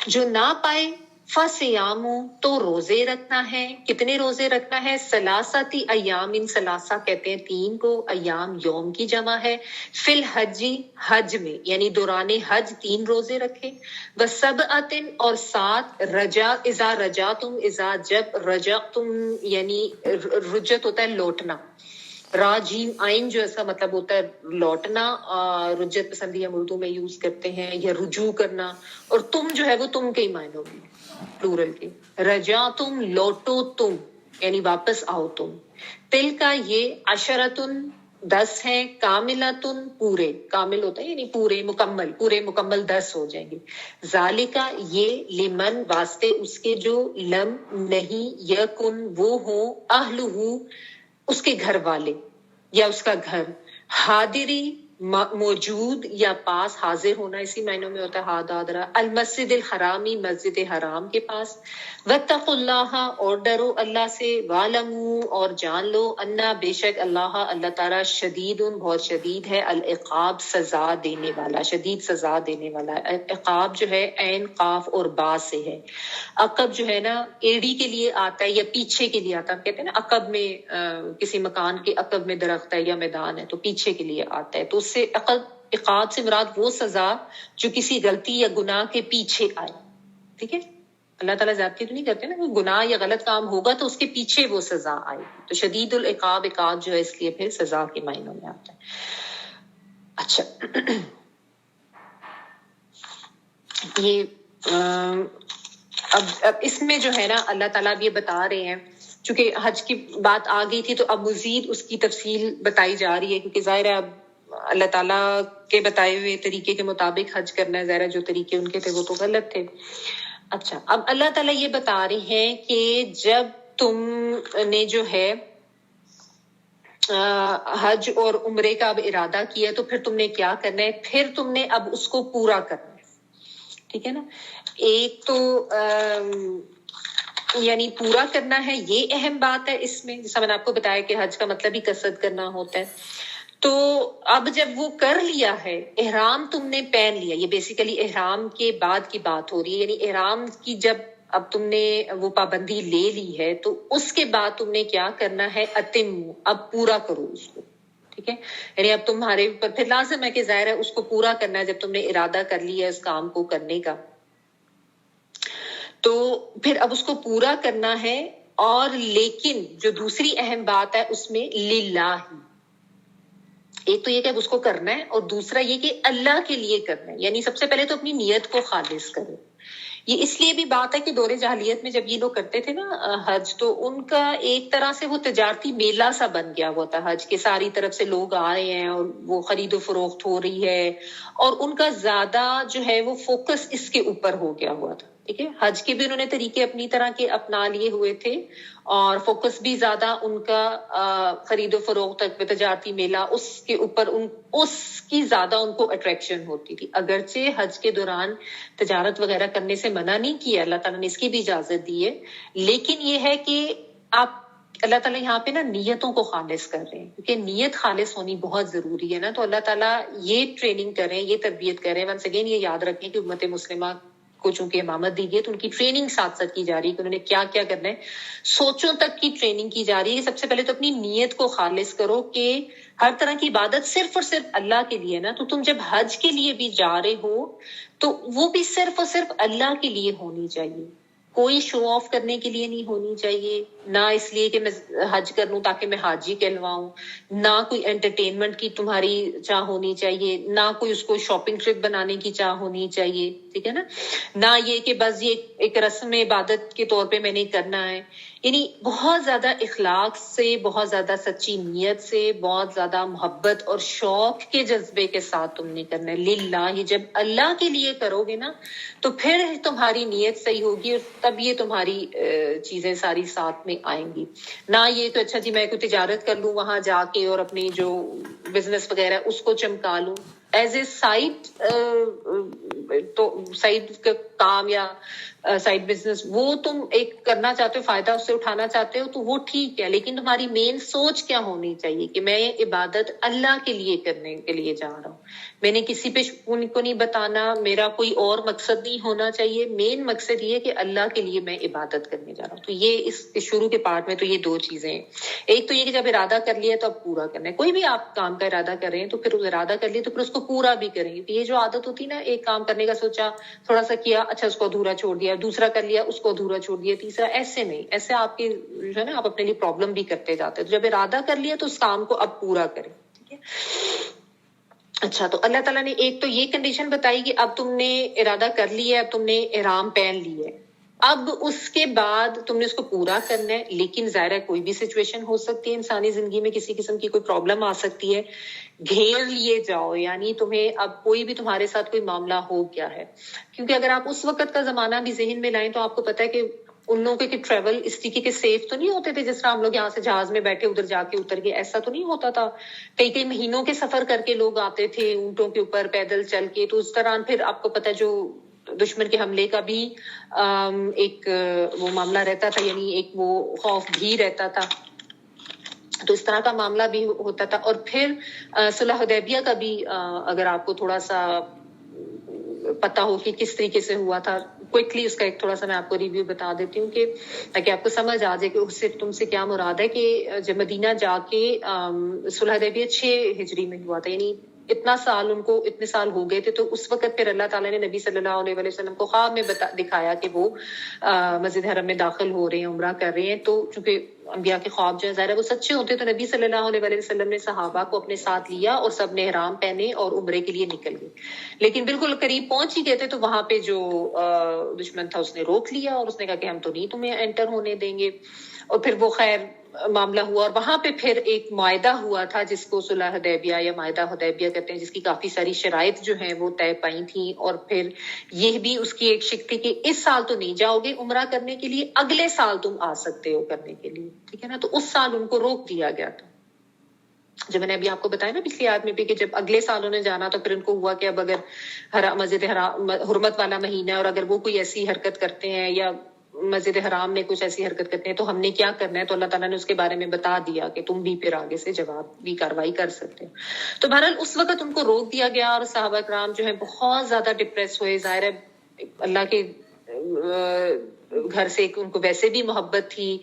جو نہ پائے، فصیام تو روزے رکھنا ہے. کتنے روزے رکھنا ہے، ثلاثتی ایام، ان ثلاثہ کہتے ہیں تین کو، ایام یوم کی جمع ہے. فی الحجی حج میں، یعنی دوران حج 3 روزے رکھے. وسبعۃ اور 7 رجا، اذا رجعتم، اذا جب رجعتم یعنی رجت ہوتا ہے لوٹنا، راجیم آئین جو ایسا مطلب ہوتا ہے لوٹنا. رجت پسندی ہم اردو میں یوز کرتے ہیں، یا رجوع کرنا، اور تم جو ہے وہ تم کے ہی معنوں میں پلورل کے. رجا تم لوٹو تم، یعنی واپس آؤ تم. تل کا یہ عشرتن 10 ہیں، کاملتن پورے، کامل ہوتا ہے یعنی پورے مکمل 10 ہو جائیں گے. ذالکا یہ، لمن واسطے اس کے جو، لم نہیں، یکن وہ ہوں، اہلہ اس کے گھر والے یا اس کا گھر، حاضری موجود یا پاس، حاضر ہونا اسی معنوں میں ہوتا ہے حاضرہ، المسجد الحرامی مسجد حرام کے پاس، واتقوا اللہ اور ڈرو اللہ سے، وعلموا اور جان لو، انا بے شک اللہ تعالیٰ شدید بہت شدید ہے، العقاب سزا دینے والا، شدید سزا دینے والا۔ عقاب جو ہے عین قاف اور با سے ہے۔ عقب جو ہے نا ایڑی کے لیے آتا ہے یا پیچھے کے لیے آتا ہے، ہم کہتے ہیں نا عقب میں کسی مکان کے عقب میں درخت ہے یا میدان ہے تو پیچھے کے لیے آتا ہے، تو اس سے عقاب سے مراد وہ سزا جو کسی غلطی یا گناہ کے پیچھے آئے، ٹھیک ہے۔ اللہ تعالیٰ زیادتی تو نہیں کرتے نا، کوئی گناہ یا غلط کام ہوگا تو اس کے پیچھے وہ سزا آئے گی، تو شدید العقاب، عقاب جو ہے اس لیے پھر سزا کے معنوں میں آتا ہے۔ اچھا یہ اب اس میں جو ہے نا اللہ تعالیٰ اب یہ بتا رہے ہیں، چونکہ حج کی بات آ گئی تھی تو اب مزید اس کی تفصیل بتائی جا رہی ہے، کیونکہ ظاہر ہے اب اللہ تعالیٰ کے بتائے ہوئے طریقے کے مطابق حج کرنا ہے، ظاہر ہے جو طریقے ان کے تھے وہ تو غلط تھے۔ اچھا اب اللہ تعالیٰ یہ بتا رہے ہیں کہ جب تم نے جو ہے حج اور عمرے کا اب ارادہ کیا تو پھر تم نے کیا کرنا ہے، پھر تم نے اب اس کو پورا کرنا ہے، ٹھیک ہے نا۔ ایک تو یعنی پورا کرنا ہے، یہ اہم بات ہے اس میں، جیسا میں نے آپ کو بتایا کہ حج کا مطلب ہی قصد کرنا ہوتا ہے۔ تو اب جب وہ کر لیا ہے، احرام تم نے پہن لیا، یہ بیسیکلی احرام کے بعد کی بات ہو رہی ہے، یعنی احرام کی جب اب تم نے وہ پابندی لے لی ہے تو اس کے بعد تم نے کیا کرنا ہے، اتم، اب پورا کرو اس کو، ٹھیک ہے۔ یعنی اب تمہارے اوپر پھر لازم ہے کہ ظاہر ہے اس کو پورا کرنا ہے، جب تم نے ارادہ کر لیا اس کام کو کرنے کا تو پھر اب اس کو پورا کرنا ہے۔ اور لیکن جو دوسری اہم بات ہے اس میں للہ، ایک تو یہ کہ اب اس کو کرنا ہے اور دوسرا یہ کہ اللہ کے لیے کرنا ہے، یعنی سب سے پہلے تو اپنی نیت کو خالص کرو۔ یہ اس لیے بھی بات ہے کہ دور جاہلیت میں جب یہ لوگ کرتے تھے نا حج، تو ان کا ایک طرح سے وہ تجارتی میلہ سا بن گیا ہوا تھا حج کے، ساری طرف سے لوگ آ رہے ہیں اور وہ خرید و فروخت ہو رہی ہے، اور ان کا زیادہ جو ہے وہ فوکس اس کے اوپر ہو گیا ہوا تھا، ٹھیک ہے۔ حج کے بھی انہوں نے طریقے اپنی طرح کے اپنا لیے ہوئے تھے اور فوکس بھی زیادہ ان کا خرید و فروخت تک میں، تجارتی میلہ اس کے اوپر اس کی زیادہ ان کو اٹریکشن ہوتی تھی۔ اگرچہ حج کے دوران تجارت وغیرہ کرنے سے منع نہیں کیا، اللہ تعالیٰ نے اس کی بھی اجازت دی ہے، لیکن یہ ہے کہ آپ اللہ تعالیٰ یہاں پہ نا نیتوں کو خالص کر رہے ہیں، کیونکہ نیت خالص ہونی بہت ضروری ہے نا۔ تو اللہ تعالیٰ یہ ٹریننگ کر رہے ہیں، یہ تربیت کر رہے ہیں۔ ونس اگین یہ یاد رکھیں کہ امت مسلمہ کو چونکہ امامت دی گئی ہے تو ان کی ٹریننگ ساتھ ساتھ کی جا رہی ہے کہ انہوں نے کیا کیا کرنا ہے، سوچوں تک کی ٹریننگ کی جا رہی ہے۔ سب سے پہلے تو اپنی نیت کو خالص کرو کہ ہر طرح کی عبادت صرف اور صرف اللہ کے لیے نا، تو تم جب حج کے لیے بھی جا رہے ہو تو وہ بھی صرف اور صرف اللہ کے لیے ہونی چاہیے، کوئی شو آف کرنے کے لیے نہیں ہونی چاہیے، نہ اس لیے کہ میں حج کر لوں تاکہ میں حاجی کہلواؤں، نہ کوئی انٹرٹینمنٹ کی تمہاری چاہ ہونی چاہیے، نہ کوئی اس کو شاپنگ ٹرپ بنانے کی چاہ ہونی چاہیے، ٹھیک ہے نا، نہ یہ کہ بس یہ ایک رسم عبادت کے طور پہ میں نے کرنا ہے۔ یعنی بہت زیادہ اخلاق سے، بہت زیادہ سچی نیت سے، بہت زیادہ محبت اور شوق کے جذبے کے ساتھ تم نے کرنا ہے للہ۔ یہ جب اللہ کے لیے کرو گے نا تو پھر تمہاری نیت صحیح ہوگی اور تب یہ تمہاری چیزیں ساری ساتھ میں آئیں گی، نہ یہ تو اچھا جی میں کوئی تجارت کر لوں وہاں جا کے اور اپنی جو بزنس وغیرہ اس کو چمکا لوں ایز اے سائڈ، تو سائڈ کا کام یا سائڈ بزنس وہ تم ایک کرنا چاہتے ہو، فائدہ اس سے اٹھانا چاہتے ہو تو وہ ٹھیک ہے، لیکن تمہاری مین سوچ کیا ہونی چاہیے کہ میں یہ عبادت اللہ کے لیے کرنے کے لیے جا رہا ہوں، میں نے کسی پہ ان کو نہیں بتانا، میرا کوئی اور مقصد نہیں ہونا چاہیے، مین مقصد یہ کہ اللہ کے لیے میں عبادت کرنے جا رہا ہوں۔ تو یہ اس شروع کے پارٹ میں تو یہ دو چیزیں ہیں، ایک تو یہ کہ جب ارادہ کر لیا تو اب پورا کرنا ہے، کوئی بھی آپ کام کا ارادہ کر رہے ہیں تو پھر اس ارادہ کر لیا تو پھر اس کو پورا بھی کریں گے۔ یہ جو عادت ہوتی ہے نا، ایک کام کرنے کا سوچا، تھوڑا سا کیا، اچھا اس کو ادھورا چھوڑ دیا، دوسرا کر لیا اس کو ادھورا چھوڑ دیا، تیسرا، ایسے نہیں، ایسے آپ کے جو ہے نا آپ اپنے لیے پرابلم بھی کرتے جاتے ہیں۔ تو جب ارادہ کر لیا تو اس کام کو اب پورا کریں، ٹھیک ہے۔ اچھا تو اللہ تعالیٰ نے ایک تو یہ کنڈیشن بتائی کہ اب تم نے ارادہ کر لیا ہے، اب تم نے احرام پہن لی ہے، اب اس کے بعد تم نے اس کو پورا کرنا ہے، لیکن ظاہر ہے کوئی بھی سچویشن ہو سکتی ہے انسانی زندگی میں، کسی قسم کی کوئی پرابلم آ سکتی ہے، گھیر لیے جاؤ، یعنی تمہیں اب کوئی بھی تمہارے ساتھ کوئی معاملہ ہو گیا ہے، کیونکہ اگر آپ اس وقت کا زمانہ بھی ذہن میں لائیں تو آپ کو پتہ ہے کہ ان لوگوں کے ٹریول اس طریقے کے سیف تو نہیں ہوتے تھے جس طرح ہم لوگ یہاں سے جہاز میں بیٹھے ادھر جا کے اتر گئے, ایسا تو نہیں ہوتا تھا. کئی کئی مہینوں کے سفر کر کے لوگ آتے تھے اونٹوں کے اوپر پیدل چل کے. تو اس دوران پھر آپ کو پتہ جو دشمن کے حملے کا بھی ایک وہ معاملہ رہتا تھا, یعنی ایک وہ خوف بھی رہتا تھا. تو اس طرح کا معاملہ بھی ہوتا تھا. اور پھر صلح حدیبیہ کا بھی اگر آپ کو تھوڑا سا پتہ ہو کہ کس طریقے سے ہوا تھا, کوئکلی اس کا ایک تھوڑا سا میں آپ کو ریویو بتا دیتی ہوں کہ تاکہ آپ کو سمجھ آ جائے کہ اس سے تم سے کیا مراد ہے. کہ جب مدینہ جا کے صلح حدیبیہ 6 ہجری میں ہوا تھا, یعنی اتنا سال ان کو اتنے سال ہو گئے تھے. تو اس وقت پھر اللہ تعالیٰ نے نبی صلی اللہ علیہ وسلم کو خواب میں دکھایا کہ وہ مسجد حرم میں داخل ہو رہے ہیں, عمرہ کر رہے ہیں. تو چونکہ انبیاء کے خواب جو ہے ظاہر ہے وہ سچے ہوتے, تو نبی صلی اللہ علیہ وسلم نے صحابہ کو اپنے ساتھ لیا اور سب نے احرام پہنے اور عمرے کے لیے نکل گئے. لیکن بالکل قریب پہنچ ہی گئے تھے تو وہاں پہ جو دشمن تھا اس نے روک لیا اور اس نے کہا کہ ہم تو نہیں تمہیں انٹر ہونے دیں گے. اور پھر وہ خیر معاملہ ہوا اور وہاں پہ پھر ایک معاہدہ ہوا تھا جس کو صلح حدیبیہ یا معاہدہ حدیبیہ کہتے ہیں, جس کی کافی ساری شرائط جو ہیں وہ طے پائی تھیں. اور پھر یہ بھی اس کی ایک شک تھی کہ اس سال تو نہیں جاؤ گے عمرہ کرنے کے لیے, اگلے سال تم آ سکتے ہو کرنے کے لیے, ٹھیک ہے نا. تو اس سال ان کو روک دیا گیا تھا. جو میں نے ابھی آپ کو بتایا نا پچھلی آیت میں بھی کہ جب اگلے سال انہیں جانا تو پھر ان کو ہوا کہ اب اگر مسجد حرام حرمت والا مہینہ ہے اور اگر وہ کوئی ایسی حرکت کرتے ہیں یا مسجد حرام میں کچھ ایسی حرکت کرتے ہیں تو ہم نے کیا کرنا ہے. تو اللہ تعالیٰ نے اس کے بارے میں بتا دیا کہ تم بھی پھر آگے سے جوابی کاروائی کر سکتے ہو. تو بہرحال اس وقت ان کو روک دیا گیا اور صحابہ کرام جو ہے بہت زیادہ ڈپریس ہوئے. ظاہر ہے اللہ کے گھر سے ان کو ویسے بھی محبت تھی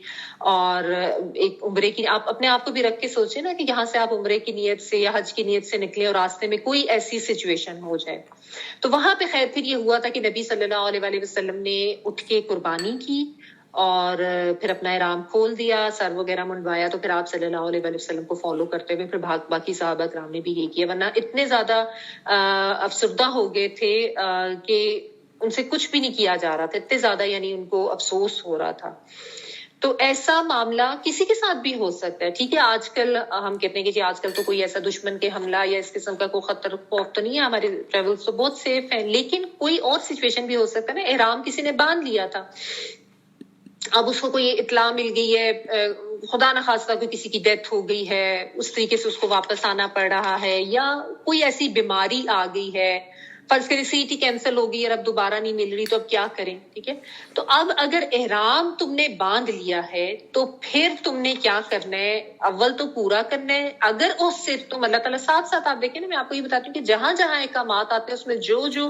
اور ایک عمرے کی آپ اپنے آپ کو بھی رکھ کے سوچیں نا کہ یہاں سے آپ عمرے کی نیت سے یا حج کی نیت سے نکلے اور راستے میں کوئی ایسی سچویشن ہو جائے. تو وہاں پہ خیر پھر یہ ہوا تھا کہ نبی صلی اللہ علیہ وسلم نے اٹھ کے قربانی کی اور پھر اپنا احرام کھول دیا, سر وغیرہ منڈوایا. تو پھر آپ صلی اللہ علیہ وسلم کو فالو کرتے ہوئے پھر باقی صحابہ کرام نے بھی یہ کیا, ورنہ اتنے زیادہ افسردہ ہو گئے تھے کہ ان سے کچھ بھی نہیں کیا جا رہا تھا, اتنے زیادہ یعنی ان کو افسوس ہو رہا تھا. تو ایسا معاملہ کسی کے ساتھ بھی ہو سکتا ہے. ٹھیک ہے آج کل ہم کہتے ہیں کہ جی آج کل تو کوئی ایسا دشمن کے حملہ یا اس قسم کا کوئی خطر خوف تو نہیں ہے, ہمارے ٹریولز تو بہت سیف ہیں. لیکن کوئی اور سچویشن بھی ہو سکتا ہے نا, احرام کسی نے باندھ لیا تھا, اب اس کو کوئی اطلاع مل گئی ہے, خدا نخواستہ کوئی کسی کی ڈیتھ ہو گئی ہے, اس طریقے سے اس کو واپس آنا پڑ رہا ہے, یا کوئی ایسی بیماری آ گئی ہے, فرض کریں سی ٹی کینسل ہو گئی اور اب دوبارہ نہیں مل رہی, تو اب کیا کریں. ٹھیک ہے, تو اب اگر احرام تم نے باندھ لیا ہے تو پھر تم نے کیا کرنا ہے, اول تو پورا کرنا ہے. اگر اس سے تم اللہ تعالیٰ ساتھ ساتھ آپ دیکھیں نا, میں آپ کو یہ بتاتی ہوں کہ جہاں جہاں احکامات آتے ہیں اس میں جو جو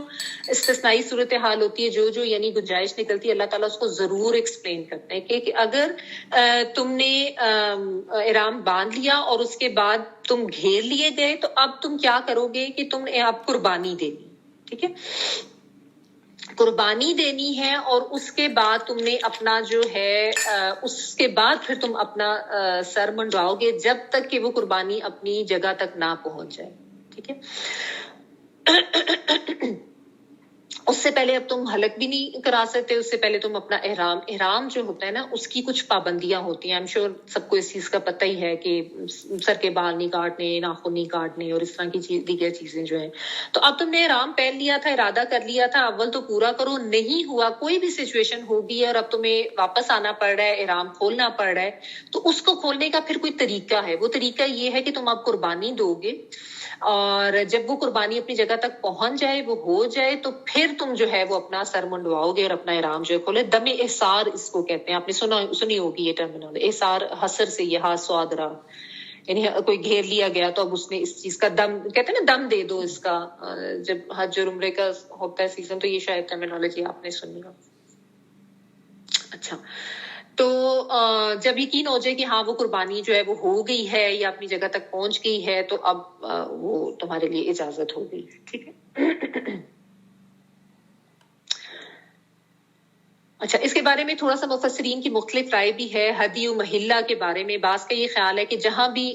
استثنائی صورتحال ہوتی ہے, جو جو یعنی گنجائش نکلتی ہے, اللہ تعالیٰ اس کو ضرور ایکسپلین کرتے ہیں کہ اگر تم نے احرام باندھ لیا اور اس کے بعد تم گھیر لیے گئے تو اب تم کیا کرو گے کہ تم نے اب قربانی دینی. ٹھیک ہے, قربانی دینی ہے اور اس کے بعد تم نے اپنا جو ہے اس کے بعد پھر تم اپنا سر منڈواؤ گے جب تک کہ وہ قربانی اپنی جگہ تک نہ پہنچ جائے. ٹھیک ہے, اس سے پہلے اب تم حلق بھی نہیں کرا سکتے, اس سے پہلے تم اپنا احرام جو ہوتا ہے نا اس کی کچھ پابندیاں ہوتی ہیں. I'm sure سب کو اس چیز کا پتہ ہی ہے کہ سر کے بال نہیں کاٹنے, ناخن نہیں کاٹنے اور اس طرح کی دیگر چیزیں جو ہیں. تو اب تم نے احرام پہن لیا تھا, ارادہ کر لیا تھا, اول تو پورا کرو, نہیں ہوا, کوئی بھی سچویشن ہوگی اور اب تمہیں واپس آنا پڑ رہا ہے, احرام کھولنا پڑ رہا ہے, تو اس کو کھولنے کا پھر کوئی طریقہ ہے. وہ طریقہ یہ ہے کہ تم اب قربانی دو گے اور جب وہ قربانی اپنی جگہ تک پہنچ جائے, وہ ہو جائے, تو پھر تم جو ہے وہ اپنا سر منڈواؤ گے اور اپنا احرام جو ہے کھولے. دم احصار اس کو کہتے ہیں, آپ نے سنی ہوگی یہ ٹرمینالوجی. احصار حسر سے, یہ سواد را, یعنی کوئی گھیر لیا گیا تو اب اس نے اس چیز کا دم کہتے ہیں نا, دم دے دو اس کا. جب حج اور عمرے کا ہوتا ہے سیزن تو یہ شاید ٹرمینالوجی آپ نے سنی ہو. اچھا, تو جب یقین ہو جائے کہ ہاں وہ قربانی جو ہے وہ ہو گئی ہے یا اپنی جگہ تک پہنچ گئی ہے, تو اب وہ تمہارے لیے اجازت ہو گئی. ٹھیک ہے. اچھا, اس کے بارے میں تھوڑا سا مفسرین کی مختلف رائے بھی ہے. ہدی و محلہ کے بارے میں بعض کا یہ خیال ہے کہ جہاں بھی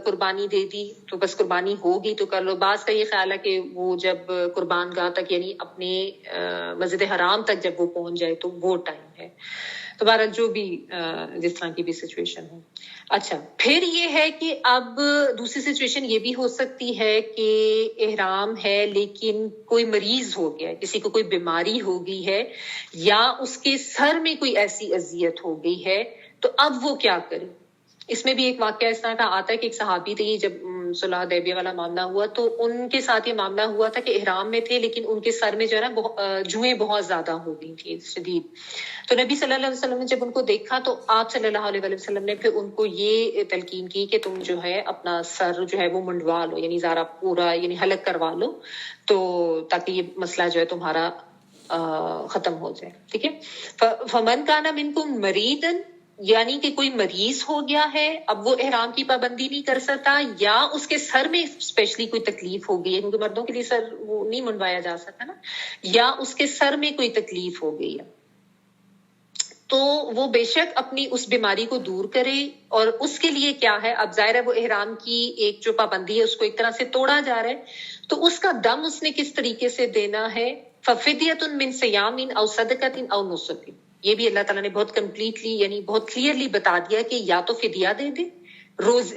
قربانی دے دی تو بس قربانی ہوگی تو کر لو. بعض کا یہ خیال ہے کہ وہ جب قربان گاہ تک یعنی اپنے مسجد حرام تک جب وہ پہنچ جائے تو وہ ٹائم. ہے. تو بہرحال جو بھی جس طرح کی بھی سچویشن ہو. اچھا پھر یہ ہے کہ اب دوسری سچویشن یہ بھی ہو سکتی ہے کہ احرام ہے لیکن کوئی مریض ہو گیا ہے, کسی کو کوئی بیماری ہو گئی ہے یا اس کے سر میں کوئی ایسی اذیت ہو گئی ہے, تو اب وہ کیا کرے. اس میں بھی ایک واقعہ اس طرح کا آتا ہے کہ ایک صحابی تھے, جب صلح حدیبیہ والا معاملہ ہوا تو ان کے ساتھ یہ معاملہ ہوا تھا کہ احرام میں تھے لیکن ان کے سر میں جو ہے نا جوئیں بہت زیادہ ہو گئی تھی شدید. تو نبی صلی اللہ علیہ وسلم نے جب ان کو دیکھا تو آپ صلی اللہ علیہ وسلم نے پھر ان کو یہ تلقین کی کہ تم جو ہے اپنا سر جو ہے وہ منڈوا لو, یعنی زارا پورا یعنی حلق کروا لو, تو تاکہ یہ مسئلہ جو ہے تمہارا ختم ہو جائے. ٹھیک ہے. فمن کان منکم مریضا, یعنی کہ کوئی مریض ہو گیا ہے, اب وہ احرام کی پابندی نہیں کر سکتا, یا اس کے سر میں اسپیشلی کوئی تکلیف ہو گئی ہے, کیونکہ مردوں کے لیے سر وہ نہیں منڈوایا جا سکتا نا, یا اس کے سر میں کوئی تکلیف ہو گئی ہے, تو وہ بے شک اپنی اس بیماری کو دور کرے. اور اس کے لیے کیا ہے, اب ظاہر ہے وہ احرام کی ایک جو پابندی ہے اس کو ایک طرح سے توڑا جا رہا ہے, تو اس کا دم اس نے کس طریقے سے دینا ہے. ففدیۃ من صیام او صدقۃ او نسک, یہ بھی اللہ تعالیٰ نے بہت کمپلیٹلی یعنی بہت کلیئرلی بتا دیا کہ یا تو فدیہ دے دے,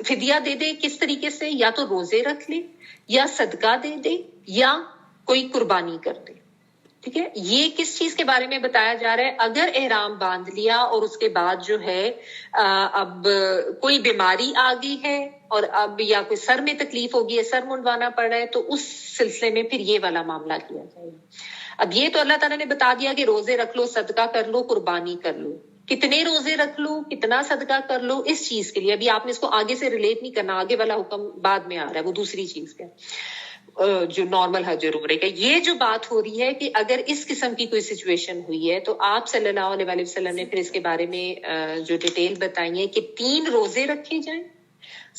فدیہ دے دے کس طریقے سے, یا تو روزے رکھ لے, یا صدقہ دے دے, یا کوئی قربانی کر دے. ٹھیک ہے. یہ کس چیز کے بارے میں بتایا جا رہا ہے, اگر احرام باندھ لیا اور اس کے بعد جو ہے اب کوئی بیماری آ گئی ہے اور اب یا کوئی سر میں تکلیف ہوگی ہے, سر منڈوانا پڑ رہا ہے, تو اس سلسلے میں پھر یہ والا معاملہ کیا جائے گا. اب یہ تو اللہ تعالیٰ نے بتا دیا کہ روزے رکھ لو, صدقہ کر لو, قربانی کر لو. کتنے روزے رکھ لو, کتنا صدقہ کر لو, اس چیز کے لیے ابھی آپ نے اس کو آگے سے ریلیٹ نہیں کرنا, آگے والا حکم بعد میں آ رہا ہے, وہ دوسری چیز کا جو نارمل حج اور عمرے کا. یہ جو بات ہو رہی ہے کہ اگر اس قسم کی کوئی سچویشن ہوئی ہے, تو آپ صلی اللہ علیہ وسلم نے پھر اس کے بارے میں جو ڈیٹیل بتائی ہے کہ 3 روزے رکھے جائیں,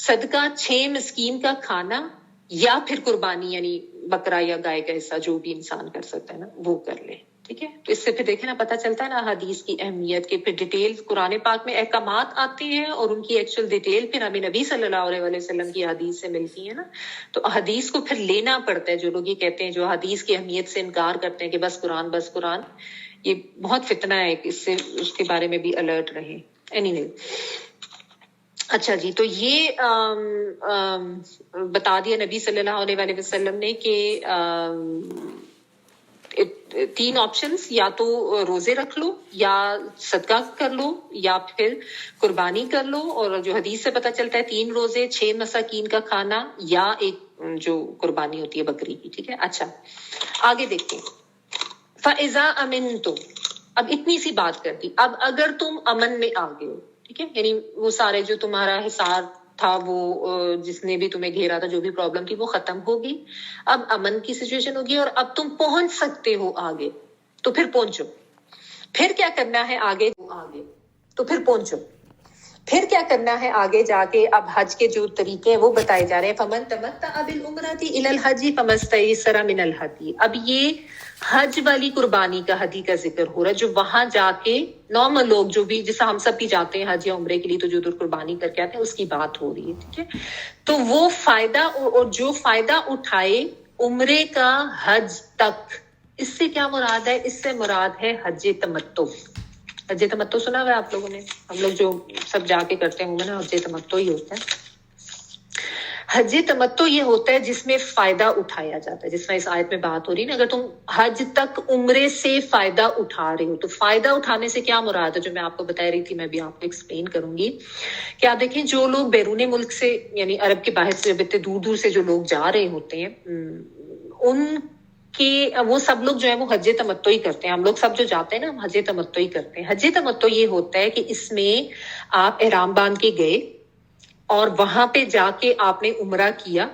صدقہ 6 مسکین کا کھانا, یا پھر قربانی یعنی بکرا یا گائے کا حصہ جو بھی انسان کر سکتا ہے نا وہ کر لے. ٹھیک ہے. تو اس سے پھر دیکھیں نا پتہ چلتا ہے نا حدیث کی اہمیت, کے پھر ڈیٹیل قرآن پاک میں احکامات آتے ہیں اور ان کی ایکچوئل ڈیٹیل پھر ہمیں نبی صلی اللہ علیہ وسلم کی حدیث سے ملتی ہے نا. تو حدیث کو پھر لینا پڑتا ہے. جو لوگ یہ کہتے ہیں, جو حدیث کی اہمیت سے انکار کرتے ہیں کہ بس قرآن بس قرآن, یہ بہت فتنہ ہے, اس سے اس کے بارے میں بھی الرٹ رہیں. اینی وے اچھا جی, تو یہ بتا دیا نبی صلی اللہ علیہ وسلم نے کہ 3 آپشنز, یا تو روزے رکھ لو, یا صدقہ کر لو, یا پھر قربانی کر لو. اور جو حدیث سے پتہ چلتا ہے 3 روزے, 6 مساکین کا کھانا, یا ایک جو قربانی ہوتی ہے بکری کی. ٹھیک ہے. اچھا آگے دیکھیں. فَإِذَا أَمِنْتُمْ, اب اتنی سی بات کر دی. اب اگر تم امن میں آ گئے, ٹھیک ہے, یعنی وہ سارے جو تمہارا حصار تھا, وہ جس نے بھی تمہیں گھیرا تھا, جو بھی پرابلم تھی وہ ختم ہوگی, اب امن کی سچویشن ہوگی اور اب تم پہنچ سکتے ہو آگے, تو پھر پہنچو. پھر کیا کرنا ہے آگے, تو پھر پہنچو. پھر کیا کرنا ہے آگے جا کے, اب حج کے جو طریقے ہیں وہ بتائے جا رہے ہیں. فَمَن تَمَتَّعَ بِالْعُمْرَةِ إِلَى الْحَجِّ فَمَا اسْتَيْسَرَ مِنَ الْهَدْيِ. اب یہ حج والی قربانی کا ہدی کا ذکر ہو رہا ہے, جو وہاں جا کے نارمل لوگ جو بھی, جیسا ہم سب بھی جاتے ہیں حج یا عمرے کے لیے, تو جو دور قربانی کر کے آتے ہیں اس کی بات ہو رہی ہے. ٹھیک ہے. تو وہ فائدہ, اور جو فائدہ اٹھائے عمرے کا حج تک, اس سے کیا مراد ہے, اس سے مراد ہے حج تمتع. حج تمتع سنا ہوا ہے آپ لوگوں نے, ہم لوگ جو سب جا کے کرتے ہوں گے نا, حج تمتع ہی ہوتا ہے. حج تمتع یہ ہوتا ہے جس میں فائدہ اٹھایا جاتا ہے, جس میں اس آیت میں بات ہو رہی ہے نا. اگر تم حج تک عمرے سے فائدہ اٹھا رہے ہو, تو فائدہ اٹھانے سے کیا مراد ہے, جو میں آپ کو بتا رہی تھی, میں بھی آپ کو ایکسپلین کروں گی. کیا دیکھیں, جو لوگ بیرون ملک سے یعنی عرب کے باہر سے, اتنے دور دور سے جو لوگ جا رہے ہوتے ہیں, ان کہ وہ سب لوگ جو ہے وہ حج تمتع ہی کرتے ہیں. ہم لوگ سب جو جاتے ہیں نا, ہم حج تمتع ہی کرتے ہیں. حج تمتع یہ ہوتا ہے کہ اس میں آپ احرام باندھ کے گئے اور وہاں پہ جا کے آپ نے عمرہ کیا.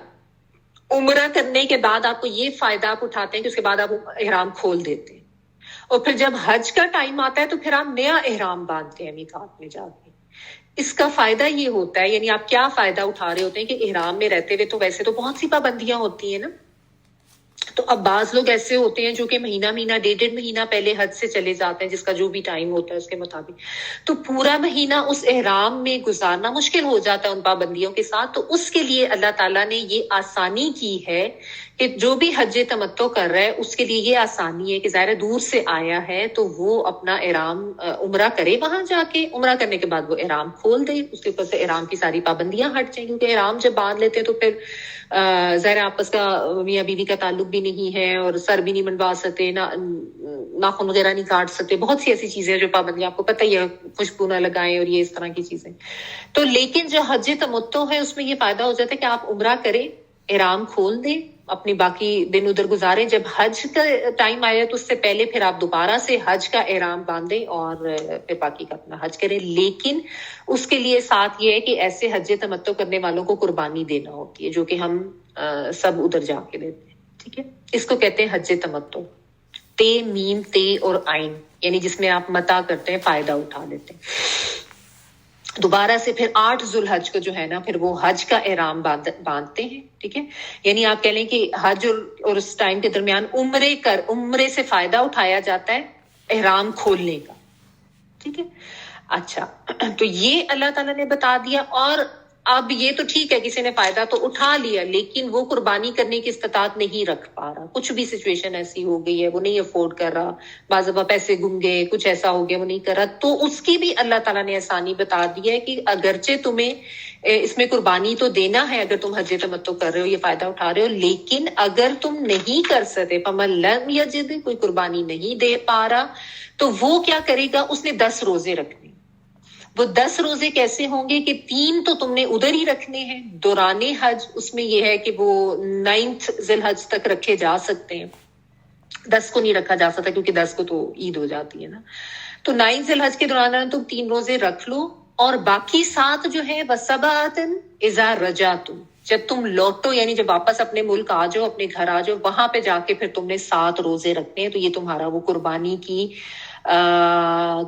عمرہ کرنے کے بعد آپ کو یہ فائدہ آپ اٹھاتے ہیں کہ اس کے بعد آپ احرام کھول دیتے ہیں, اور پھر جب حج کا ٹائم آتا ہے تو پھر آپ نیا احرام باندھتے ہیں میقات میں جا کے. اس کا فائدہ یہ ہوتا ہے, یعنی آپ کیا فائدہ اٹھا رہے ہوتے ہیں کہ احرام میں رہتے ہوئے تو ویسے تو بہت سی پابندیاں ہوتی ہیں نا, تو اب بعض لوگ ایسے ہوتے ہیں جو کہ مہینہ 1.5 مہینہ پہلے حج سے چلے جاتے ہیں، جس کا جو بھی ٹائم ہوتا ہے اس کے مطابق، تو پورا مہینہ اس احرام میں گزارنا مشکل ہو جاتا ہے ان پابندیوں کے ساتھ. تو اس کے لیے اللہ تعالیٰ نے یہ آسانی کی ہے کہ جو بھی حج تمتع کر رہا ہے اس کے لیے یہ آسانی ہے کہ ظاہر دور سے آیا ہے تو وہ اپنا احرام عمرہ کرے، وہاں جا کے عمرہ کرنے کے بعد وہ احرام کھول دے، اس کے اوپر سے احرام کی ساری پابندیاں ہٹ جائیں، کیونکہ احرام جب باندھ لیتے ہیں تو پھر ظاہر آپس کا میاں بیوی کا تعلق بھی نہیں ہے، اور سر بھی نہیں منڈوا سکتے، ناخن وغیرہ نہیں کاٹ سکتے، بہت سی ایسی چیزیں جو پابندیاں آپ کو پتہ ہی ہے، خوشبو نہ لگائیں اور یہ اس طرح کی چیزیں. تو لیکن جو حج تمتع ہے اس میں یہ فائدہ ہو جاتا ہے کہ آپ عمرہ کریں، احرام کھول دیں، اپنی باقی دن ادھر گزاریں، جب حج کا ٹائم آیا تو اس سے پہلے پھر آپ دوبارہ سے حج کا احرام باندھیں اور پھر باقی کا اپنا حج کریں. لیکن اس کے لیے ساتھ یہ ہے کہ ایسے حج تمتع کرنے والوں کو قربانی دینا ہوتی ہے، جو کہ ہم سب ادھر جا کے دیتے ہیں. ٹھیک ہے، اس کو کہتے ہیں حج تمتع. تے میم تے اور عین، یعنی جس میں آپ متا کرتے ہیں، فائدہ اٹھا لیتے ہیں. دوبارہ سے پھر 8 ذوالحج کو جو ہے نا پھر وہ حج کا احرام باندھتے ہیں. ٹھیک ہے، یعنی آپ کہہ لیں کہ حج اور اس ٹائم کے درمیان عمرے سے فائدہ اٹھایا جاتا ہے احرام کھولنے کا. ٹھیک ہے، اچھا تو یہ اللہ تعالیٰ نے بتا دیا. اور اب یہ تو ٹھیک ہے کسی نے فائدہ تو اٹھا لیا، لیکن وہ قربانی کرنے کی استطاعت نہیں رکھ پا رہا، کچھ بھی سچویشن ایسی ہو گئی ہے وہ نہیں افورڈ کر رہا، بعض دفعہ پیسے گم گئے، کچھ ایسا ہو گیا وہ نہیں کر رہا، تو اس کی بھی اللہ تعالیٰ نے آسانی بتا دی ہے کہ اگرچہ تمہیں اس میں قربانی تو دینا ہے اگر تم حج تمتع کر رہے ہو، یہ فائدہ اٹھا رہے ہو، لیکن اگر تم نہیں کر سکتے، فمن لم یجد، کوئی قربانی نہیں دے پا رہا، تو وہ کیا کرے گا، اس نے 10 روزے رکھنے. وہ 10 روزے کیسے ہوں گے کہ 3 تو تم نے ادھر ہی رکھنے ہیں دوران حج، اس میں یہ ہے کہ وہ 9 ذی الحج تک رکھے جا سکتے ہیں، 10 کو نہیں رکھا جا سکتا کیونکہ 10 کو تو عید ہو جاتی ہے نا. تو 9 ذی الحج کے دوران تم 3 روزے رکھ لو، اور باقی 7 جو ہے وَسَبْعَةٍ إِذَا رَجَعْتُمْ، جب تم لوٹو یعنی جب واپس اپنے ملک آ جاؤ، اپنے گھر آ جاؤ، وہاں پہ جا کے پھر تم نے 7 روزے رکھنے ہیں. تو یہ تمہارا وہ قربانی کی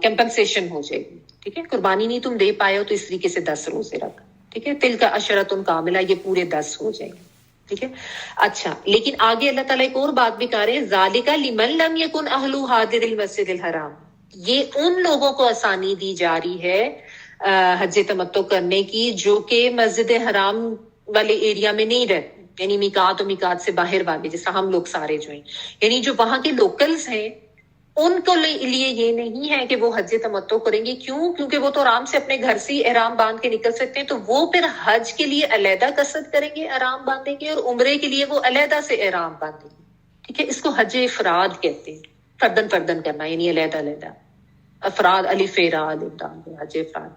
کمپنسیشن ہو جائے گی. ٹھیک ہے، قربانی نہیں تم دے پائے ہو تو اس طریقے سے 10 روزے رکھ. ٹھیک ہے، تِلْکَ عَشْرَةٌ کاملہ، یہ پورے 10 ہو جائیں گے. ٹھیک ہے، اچھا لیکن آگے اللہ تعالیٰ ایک اور بات بھی کہہ رہے ہیں، ذَلِكَ لِمَن لَمْ يَكُنْ أَهْلُ حَاضِرِ الْمَسْجِدِ الْحَرَامِ، یہ ان لوگوں کو آسانی دی جا رہی ہے حج تمتع کرنے کی جو کہ مسجد حرام والے ایریا میں نہیں رہتے، یعنی میقات و میقات سے باہر والے، جیسا ہم لوگ سارے جو ہیں، یعنی جو وہاں کے لوکلز ہیں ان کو لیے یہ نہیں ہے کہ وہ حج تمتع کریں گے. کیوں؟ کیونکہ وہ تو آرام سے اپنے گھر سے ہی احرام باندھ کے نکل سکتے ہیں، تو وہ پھر حج کے لیے علیحدہ قصد کریں گے، احرام باندھیں گے، اور عمرے کے لیے وہ علیحدہ سے احرام باندھیں گے. ٹھیک ہے، اس کو حج افراد کہتے ہیں، فردن فردن کرنا، یعنی علیحدہ علیحدہ. افراد الف را الف ڈال حج افراد.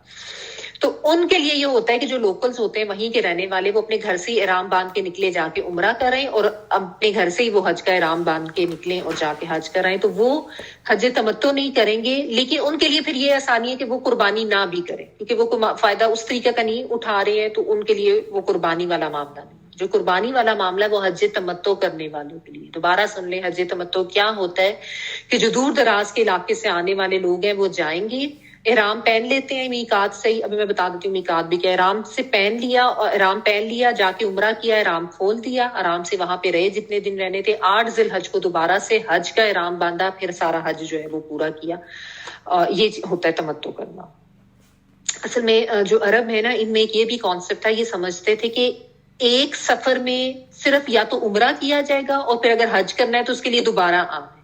تو ان کے لیے یہ ہوتا ہے کہ جو لوکلز ہوتے ہیں وہیں کے رہنے والے، وہ اپنے گھر سے ہی احرام باندھ کے نکلے، جا کے عمرہ کریں، اور اپنے گھر سے ہی وہ حج کا احرام باندھ کے نکلیں اور جا کے حج کرائیں، تو وہ حج تمتع نہیں کریں گے. لیکن ان کے لیے پھر یہ آسانی ہے کہ وہ قربانی نہ بھی کریں، کیونکہ وہ فائدہ اس طریقے کا نہیں اٹھا رہے ہیں، تو ان کے لیے وہ قربانی والا معاملہ نہیں. جو قربانی والا معاملہ ہے وہ حج تمتع کرنے والوں کے لیے. دوبارہ سن لیں، حج تمتع کیا ہوتا ہے کہ جو دور دراز کے علاقے سے آنے والے لوگ ہیں وہ جائیں گے، احرام پہن لیتے ہیں میقات سے ہی. ابھی میں بتا دیتی ہوں میقات بھی کیا، احرام سے پہن لیا، اور احرام پہن لیا، جا کے عمرہ کیا، احرام کھول دیا، آرام سے وہاں پہ رہے جتنے دن رہنے تھے. 8 ذی الحج کو دوبارہ سے حج کا احرام باندھا، پھر سارا حج جو ہے وہ پورا کیا. یہ ہوتا ہے تمتع کرنا. اصل میں جو عرب ہے نا، ان میں ایک یہ بھی کانسیپٹ تھا، یہ سمجھتے تھے کہ ایک سفر میں صرف یا تو عمرہ کیا جائے گا، اور پھر اگر حج کرنا ہے تو اس کے لیے دوبارہ آنا ہے.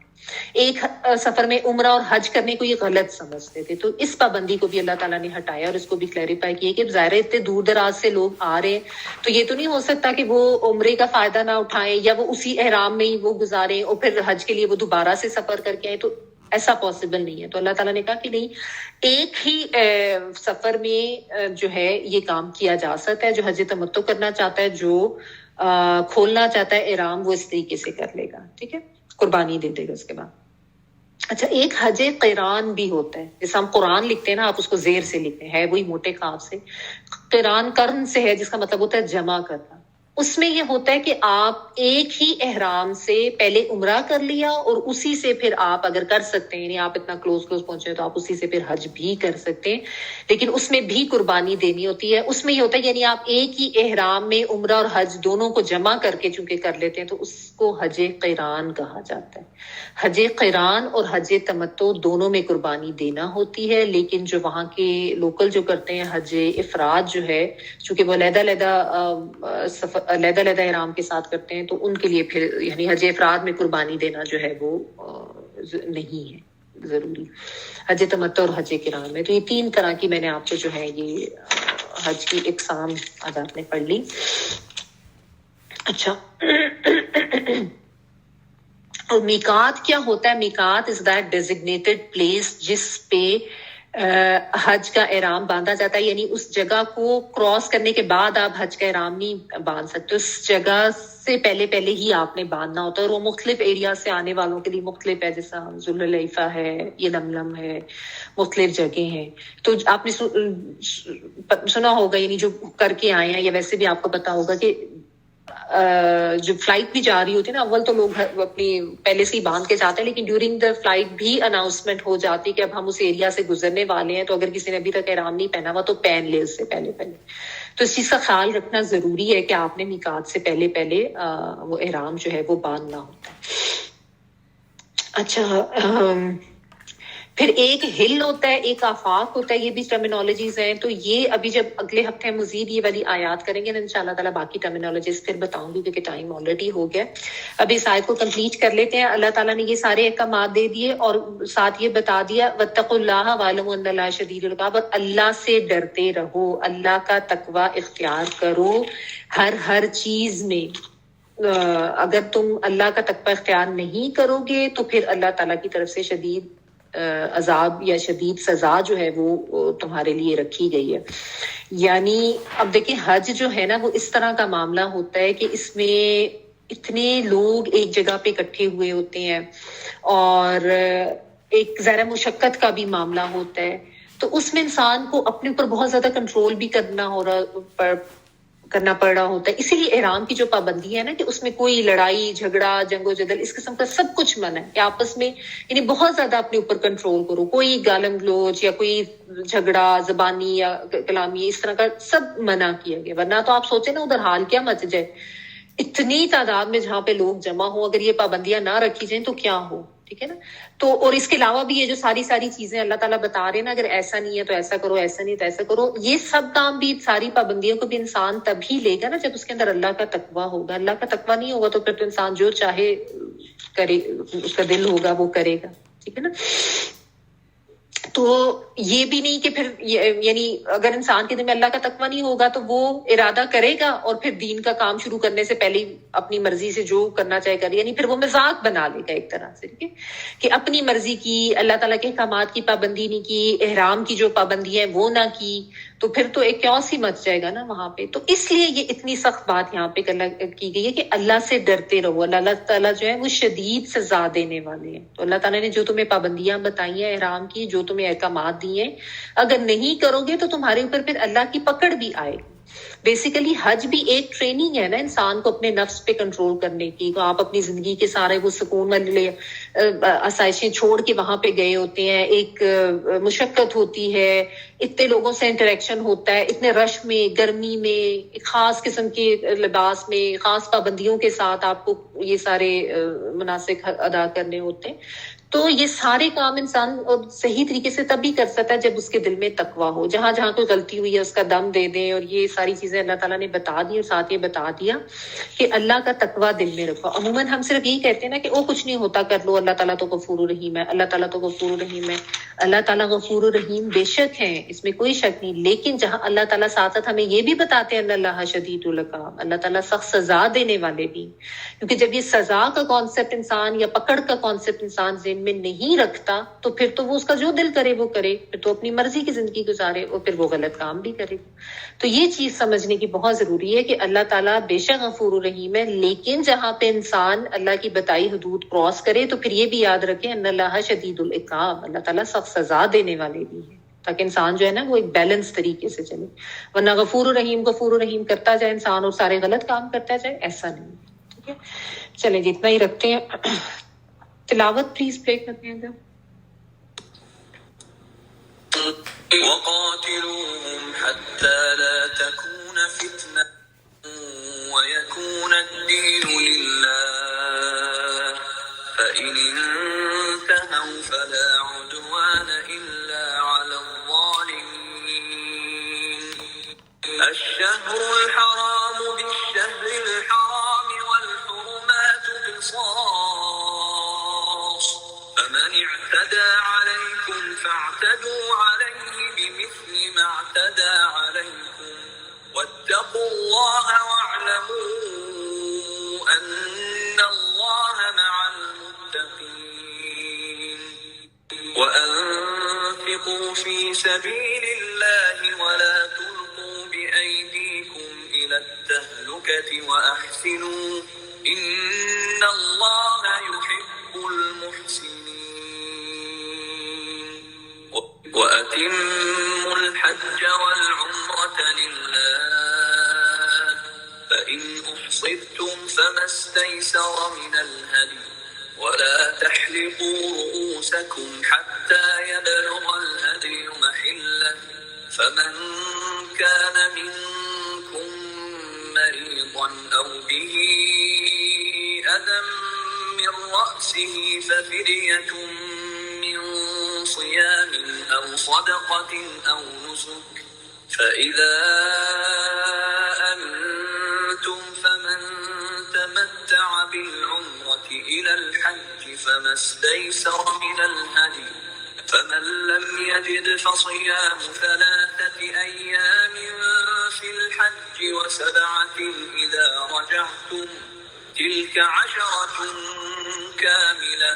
ایک سفر میں عمرہ اور حج کرنے کو یہ غلط سمجھتے تھے. تو اس پابندی کو بھی اللہ تعالیٰ نے ہٹایا، اور اس کو بھی کلیریفائی کیا کہ ظاہر ہے اتنے دور دراز سے لوگ آ رہے ہیں، تو یہ تو نہیں ہو سکتا کہ وہ عمرے کا فائدہ نہ اٹھائیں، یا وہ اسی احرام میں ہی وہ گزاریں اور پھر حج کے لیے وہ دوبارہ سے سفر کر کے آئیں. تو ایسا پاسبل نہیں ہے. تو اللہ تعالیٰ نے کہا کہ نہیں، ایک ہی سفر میں جو ہے یہ کام کیا جا سکتا ہے. جو حج تمتع کرنا چاہتا ہے، جو کھولنا چاہتا ہے احرام، وہ اس طریقے سے کر لے گا. ٹھیک ہے، قربانی دے دے گا اس کے بعد. اچھا، ایک حج قران بھی ہوتا ہے، جیسے ہم قرآن لکھتے ہیں نا، آپ اس کو زیر سے لکھتے ہیں، ہے وہی موٹے قاف سے. قران قرن سے ہے، جس کا مطلب ہوتا ہے جمع کرنا. اس میں یہ ہوتا ہے کہ آپ ایک ہی احرام سے پہلے عمرہ کر لیا اور اسی سے پھر آپ اگر کر سکتے ہیں، یعنی آپ اتنا کلوز پہنچے تو آپ اسی سے پھر حج بھی کر سکتے ہیں، لیکن اس میں بھی قربانی دینی ہوتی ہے۔ اس میں یہ ہوتا ہے یعنی آپ ایک ہی احرام میں عمرہ اور حج دونوں کو جمع کر کے چونکہ کر لیتے ہیں تو اس کو حج قران کہا جاتا ہے۔ حج قران اور حج تمتع دونوں میں قربانی دینا ہوتی ہے، لیکن جو وہاں کے لوکل جو کرتے ہیں حج افراد جو ہے، چونکہ وہ علیحدہ علیحدہ احرام کے ساتھ کرتے ہیں تو ان کے لیے پھر یعنی حج افراد میں قربانی دینا جو ہے وہ نہیں ہے ضروری۔ حج تمتع اور حج قران میں تو یہ تین طرح کی میں نے آپ کو جو ہے یہ حج کی اقسام آج آپ نے پڑھ لی۔ اچھا، اور میقات کیا ہوتا ہے؟ میقات از دیٹ ڈیزگنیٹڈ پلیس جس پہ حج کا احرام باندھا جاتا ہے، یعنی اس جگہ کو کراس کرنے کے بعد آپ حج کا احرام نہیں باندھ سکتے، اس جگہ سے پہلے ہی آپ نے باندھنا ہوتا ہے، اور وہ مختلف ایریا سے آنے والوں کے لیے مختلف ہے، جیسا ذوالحلیفہ ہے، یہ لملم ہے، مختلف جگہ ہیں۔ تو آپ نے سنا ہوگا، یعنی جو کر کے آئے ہیں یا ویسے بھی آپ کو پتا ہوگا کہ جو فلائٹ بھی جا رہی ہوتی ہے نا، اول تو لوگ اپنی پہلے سے ہی باندھ کے جاتے ہیں، لیکن ڈیورنگ دا فلائٹ بھی اناؤنسمنٹ ہو جاتی کہ اب ہم اس ایریا سے گزرنے والے ہیں، تو اگر کسی نے ابھی تک احرام نہیں پہنا ہوا تو پہن لے اس سے پہلے۔ تو اس چیز کا خیال رکھنا ضروری ہے کہ آپ نے میقات سے پہلے وہ احرام جو ہے وہ باندھنا ہوتا ہے۔ اچھا، پھر ایک ہل ہوتا ہے، ایک آفاق ہوتا ہے، یہ بھی ٹرمینالوجیز ہیں، تو یہ ابھی جب اگلے ہفتے مزید یہ والی آیات کریں گے نا انشاءاللہ تعالیٰ باقی ٹرمینالوجیز پھر بتاؤں گی، کیونکہ ٹائم آلریڈی ہو گیا۔ ابھی اس آیت کو کمپلیٹ کر لیتے ہیں۔ اللہ تعالیٰ نے یہ سارے احکامات دے دیے اور ساتھ یہ بتا دیا وَاتَّقُوا اللَّهَ وَاعْلَمُوا أَنَّ اللَّهَ شَدِيدُ الْعِقَابِ، اور اللہ سے ڈرتے رہو، اللہ کا تقوی اختیار کرو ہر چیز میں۔ اگر تم اللہ کا تقوی اختیار نہیں کرو گے تو پھر اللہ تعالیٰ کی طرف سے شدید عذاب یا شدید سزا جو ہے وہ تمہارے لیے رکھی گئی ہے۔ یعنی اب دیکھیں حج جو ہے نا وہ اس طرح کا معاملہ ہوتا ہے کہ اس میں اتنے لوگ ایک جگہ پہ اکٹھے ہوئے ہوتے ہیں اور ایک ذرا مشقت کا بھی معاملہ ہوتا ہے، تو اس میں انسان کو اپنے اوپر بہت زیادہ کنٹرول بھی کرنا پڑ رہا ہوتا ہے۔ اسی لیے احرام کی جو پابندی ہے نا کہ اس میں کوئی لڑائی جھگڑا جنگ و جدل اس قسم کا سب کچھ منع ہے، کہ آپس میں یعنی بہت زیادہ اپنے اوپر کنٹرول کرو، کوئی گالم گلوچ یا کوئی جھگڑا زبانی یا کلامی اس طرح کا سب منع کیا گیا، ورنہ تو آپ سوچیں نا ادھر حال کیا مچ جائے، اتنی تعداد میں جہاں پہ لوگ جمع ہوں، اگر یہ پابندیاں نہ رکھی جائیں تو کیا ہو، ٹھیک ہے نا۔ تو اور اس کے علاوہ بھی یہ جو ساری چیزیں اللہ تعالیٰ بتا رہے ہیں نا، اگر ایسا نہیں ہے تو ایسا کرو، ایسا نہیں تو ایسا کرو، یہ سب کام بھی ساری پابندیوں کو بھی انسان تب ہی لے گا نا جب اس کے اندر اللہ کا تقویٰ ہوگا۔ اللہ کا تقویٰ نہیں ہوگا تو پھر تو انسان جو چاہے کرے، اس کا دل ہوگا وہ کرے گا، ٹھیک ہے نا۔ تو یہ بھی نہیں کہ پھر یعنی اگر انسان کے دل میں اللہ کا تقویٰ نہیں ہوگا تو وہ ارادہ کرے گا اور پھر دین کا کام شروع کرنے سے پہلے اپنی مرضی سے جو کرنا چاہے کرے، یعنی پھر وہ مذاق بنا لے گا ایک طرح سے، ٹھیک ہے، کہ اپنی مرضی کی، اللہ تعالیٰ کے احکامات کی پابندی نہیں کی، احرام کی جو پابندی ہے وہ نہ کی، تو پھر تو ایک کیوس ہی مچ جائے گا نا وہاں پہ۔ تو اس لیے یہ اتنی سخت بات یہاں پہ کی گئی ہے کہ اللہ سے ڈرتے رہو، اللہ تعالیٰ جو ہے وہ شدید سزا دینے والے ہیں۔ تو اللہ تعالیٰ نے جو تمہیں پابندیاں بتائی ہیں احرام کی، جو تمہیں احکامات دیے ہیں، اگر نہیں کرو گے تو تمہارے اوپر پھر اللہ کی پکڑ بھی آئے گی۔ بیسیکلی حج بھی ایک ٹریننگ ہے نا انسان کو اپنے نفس پہ کنٹرول کرنے کی۔ تو آپ اپنی زندگی کے سارے وہ سکون والے آسائشیں چھوڑ کے وہاں پہ گئے ہوتے ہیں، ایک مشقت ہوتی ہے، اتنے لوگوں سے انٹریکشن ہوتا ہے، اتنے رش میں، گرمی میں، ایک خاص قسم کے لباس میں، خاص پابندیوں کے ساتھ آپ کو یہ سارے مناسک ادا کرنے ہوتے ہیں۔ تو یہ سارے کام انسان صحیح طریقے سے تب ہی کر سکتا ہے جب اس کے دل میں تقویٰ ہو۔ جہاں کوئی غلطی ہوئی ہے اس کا دم دے دیں، اور یہ ساری چیزیں اللہ تعالیٰ نے بتا دی، اور ساتھ یہ بتا دیا کہ اللہ کا تقویٰ دل میں رکھو۔ عموماً ہم صرف یہی کہتے ہیں نا کہ وہ کچھ نہیں ہوتا کر لو، اللہ تعالیٰ تو غفور الرحیم ہے، اللہ تعالیٰ تو غفور الرحیم ہے۔ اللہ تعالیٰ غفور الرحیم بے شک ہیں، اس میں کوئی شک نہیں، لیکن جہاں اللہ تعالیٰ ساتھ ہمیں یہ بھی بتاتے ہیں ان اللہ شدید العقاب، اللہ تعالیٰ سخت سزا دینے والے بھی، کیونکہ جب یہ سزا کا کانسیپٹ انسان یا پکڑ کا کانسیپٹ انسان ذہن میں نہیں رکھتا تو پھر تو وہ اس کا جو دل کرے وہ کرے، پھر تو اپنی مرضی کی زندگی گزارے اور پھر وہ غلط کام بھی کرے۔ تو یہ چیز سمجھنے کی بہت ضروری ہے کہ اللہ تعالیٰ بے شک غفور الرحیم ہے، لیکن جہاں پہ انسان اللہ کی بتائی حدود کراس کرے تو پھر یہ بھی یاد رکھیں ان اللہ شدید العقاب، اللہ تعالیٰ سخت سزا دینے والے بھی ہیں۔ تاکہ انسان جو ہے نا وہ ایک بیلنس طریقے سے چلے. ورنہ غفور الرحیم کرتا جائے انسان اور سارے غلط کام کرتا جائے، ایسا نہیں. ٹھیک ہے، چلیں جی اتنا ہی رکھتے ہیں. تلاوت پلیز پلے کرتے ہیں. وقاتلوهم حتى لا تكون فتنة ويكون الدين لله فإن انتهوا فلا عدوان إلا على الظالمين. الشهر الحرام بالشهر الحرام والحرمات قصاص فمن اعتدى عليكم فاعتدوا عليه بمثل ما اعتدى عليكم واتقوا الله واعلموا أن الله مع المتقين. وأنفقوا في سبيل الله ولا تلقوا بأيديكم إلى التهلكة وأحسنوا إن الله يحب المحسنين. وأتموا الحج والعمرة لله فإن أحصرتم فما استيسر من الهدي ولا تحلقوا رؤوسكم حتى يبلغ الهدي محله فمن كان منكم مريضا أو به أذى من رأسه ففدية من صيام أو صدقة أو نسك فإذا أمنتم فمن تمتع بالعمرة إلى الحج فما استيسر من الهدي فمن لم يجد فصيام 3 أيام في الحج و7 إذا رجعتم تلك 10 كاملة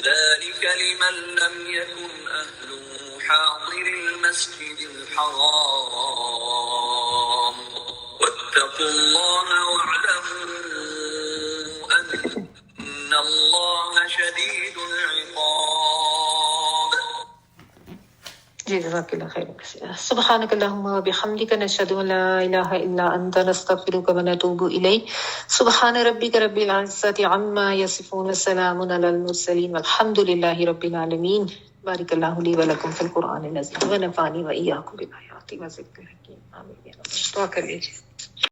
ذلك لمن لم يكن أهله حاضر المسجد الحرام واتقوا الله واعلموا أن الله شديد العقاب. جزاک اللہ خیر. سبحانک اللہم وبحمدک نشہد ان لا الہ الا انت نستغفرک ونتوب الیک. سبحان ربک رب العزۃ عما یصفون وسلام علی المرسلین والحمد للہ رب العالمین. بارک اللہ لی ولکم فی القرآن العظیم ونفعنی وإیاکم بالآیات وذکر الحکیم. آمین. دعا کر لیجیے.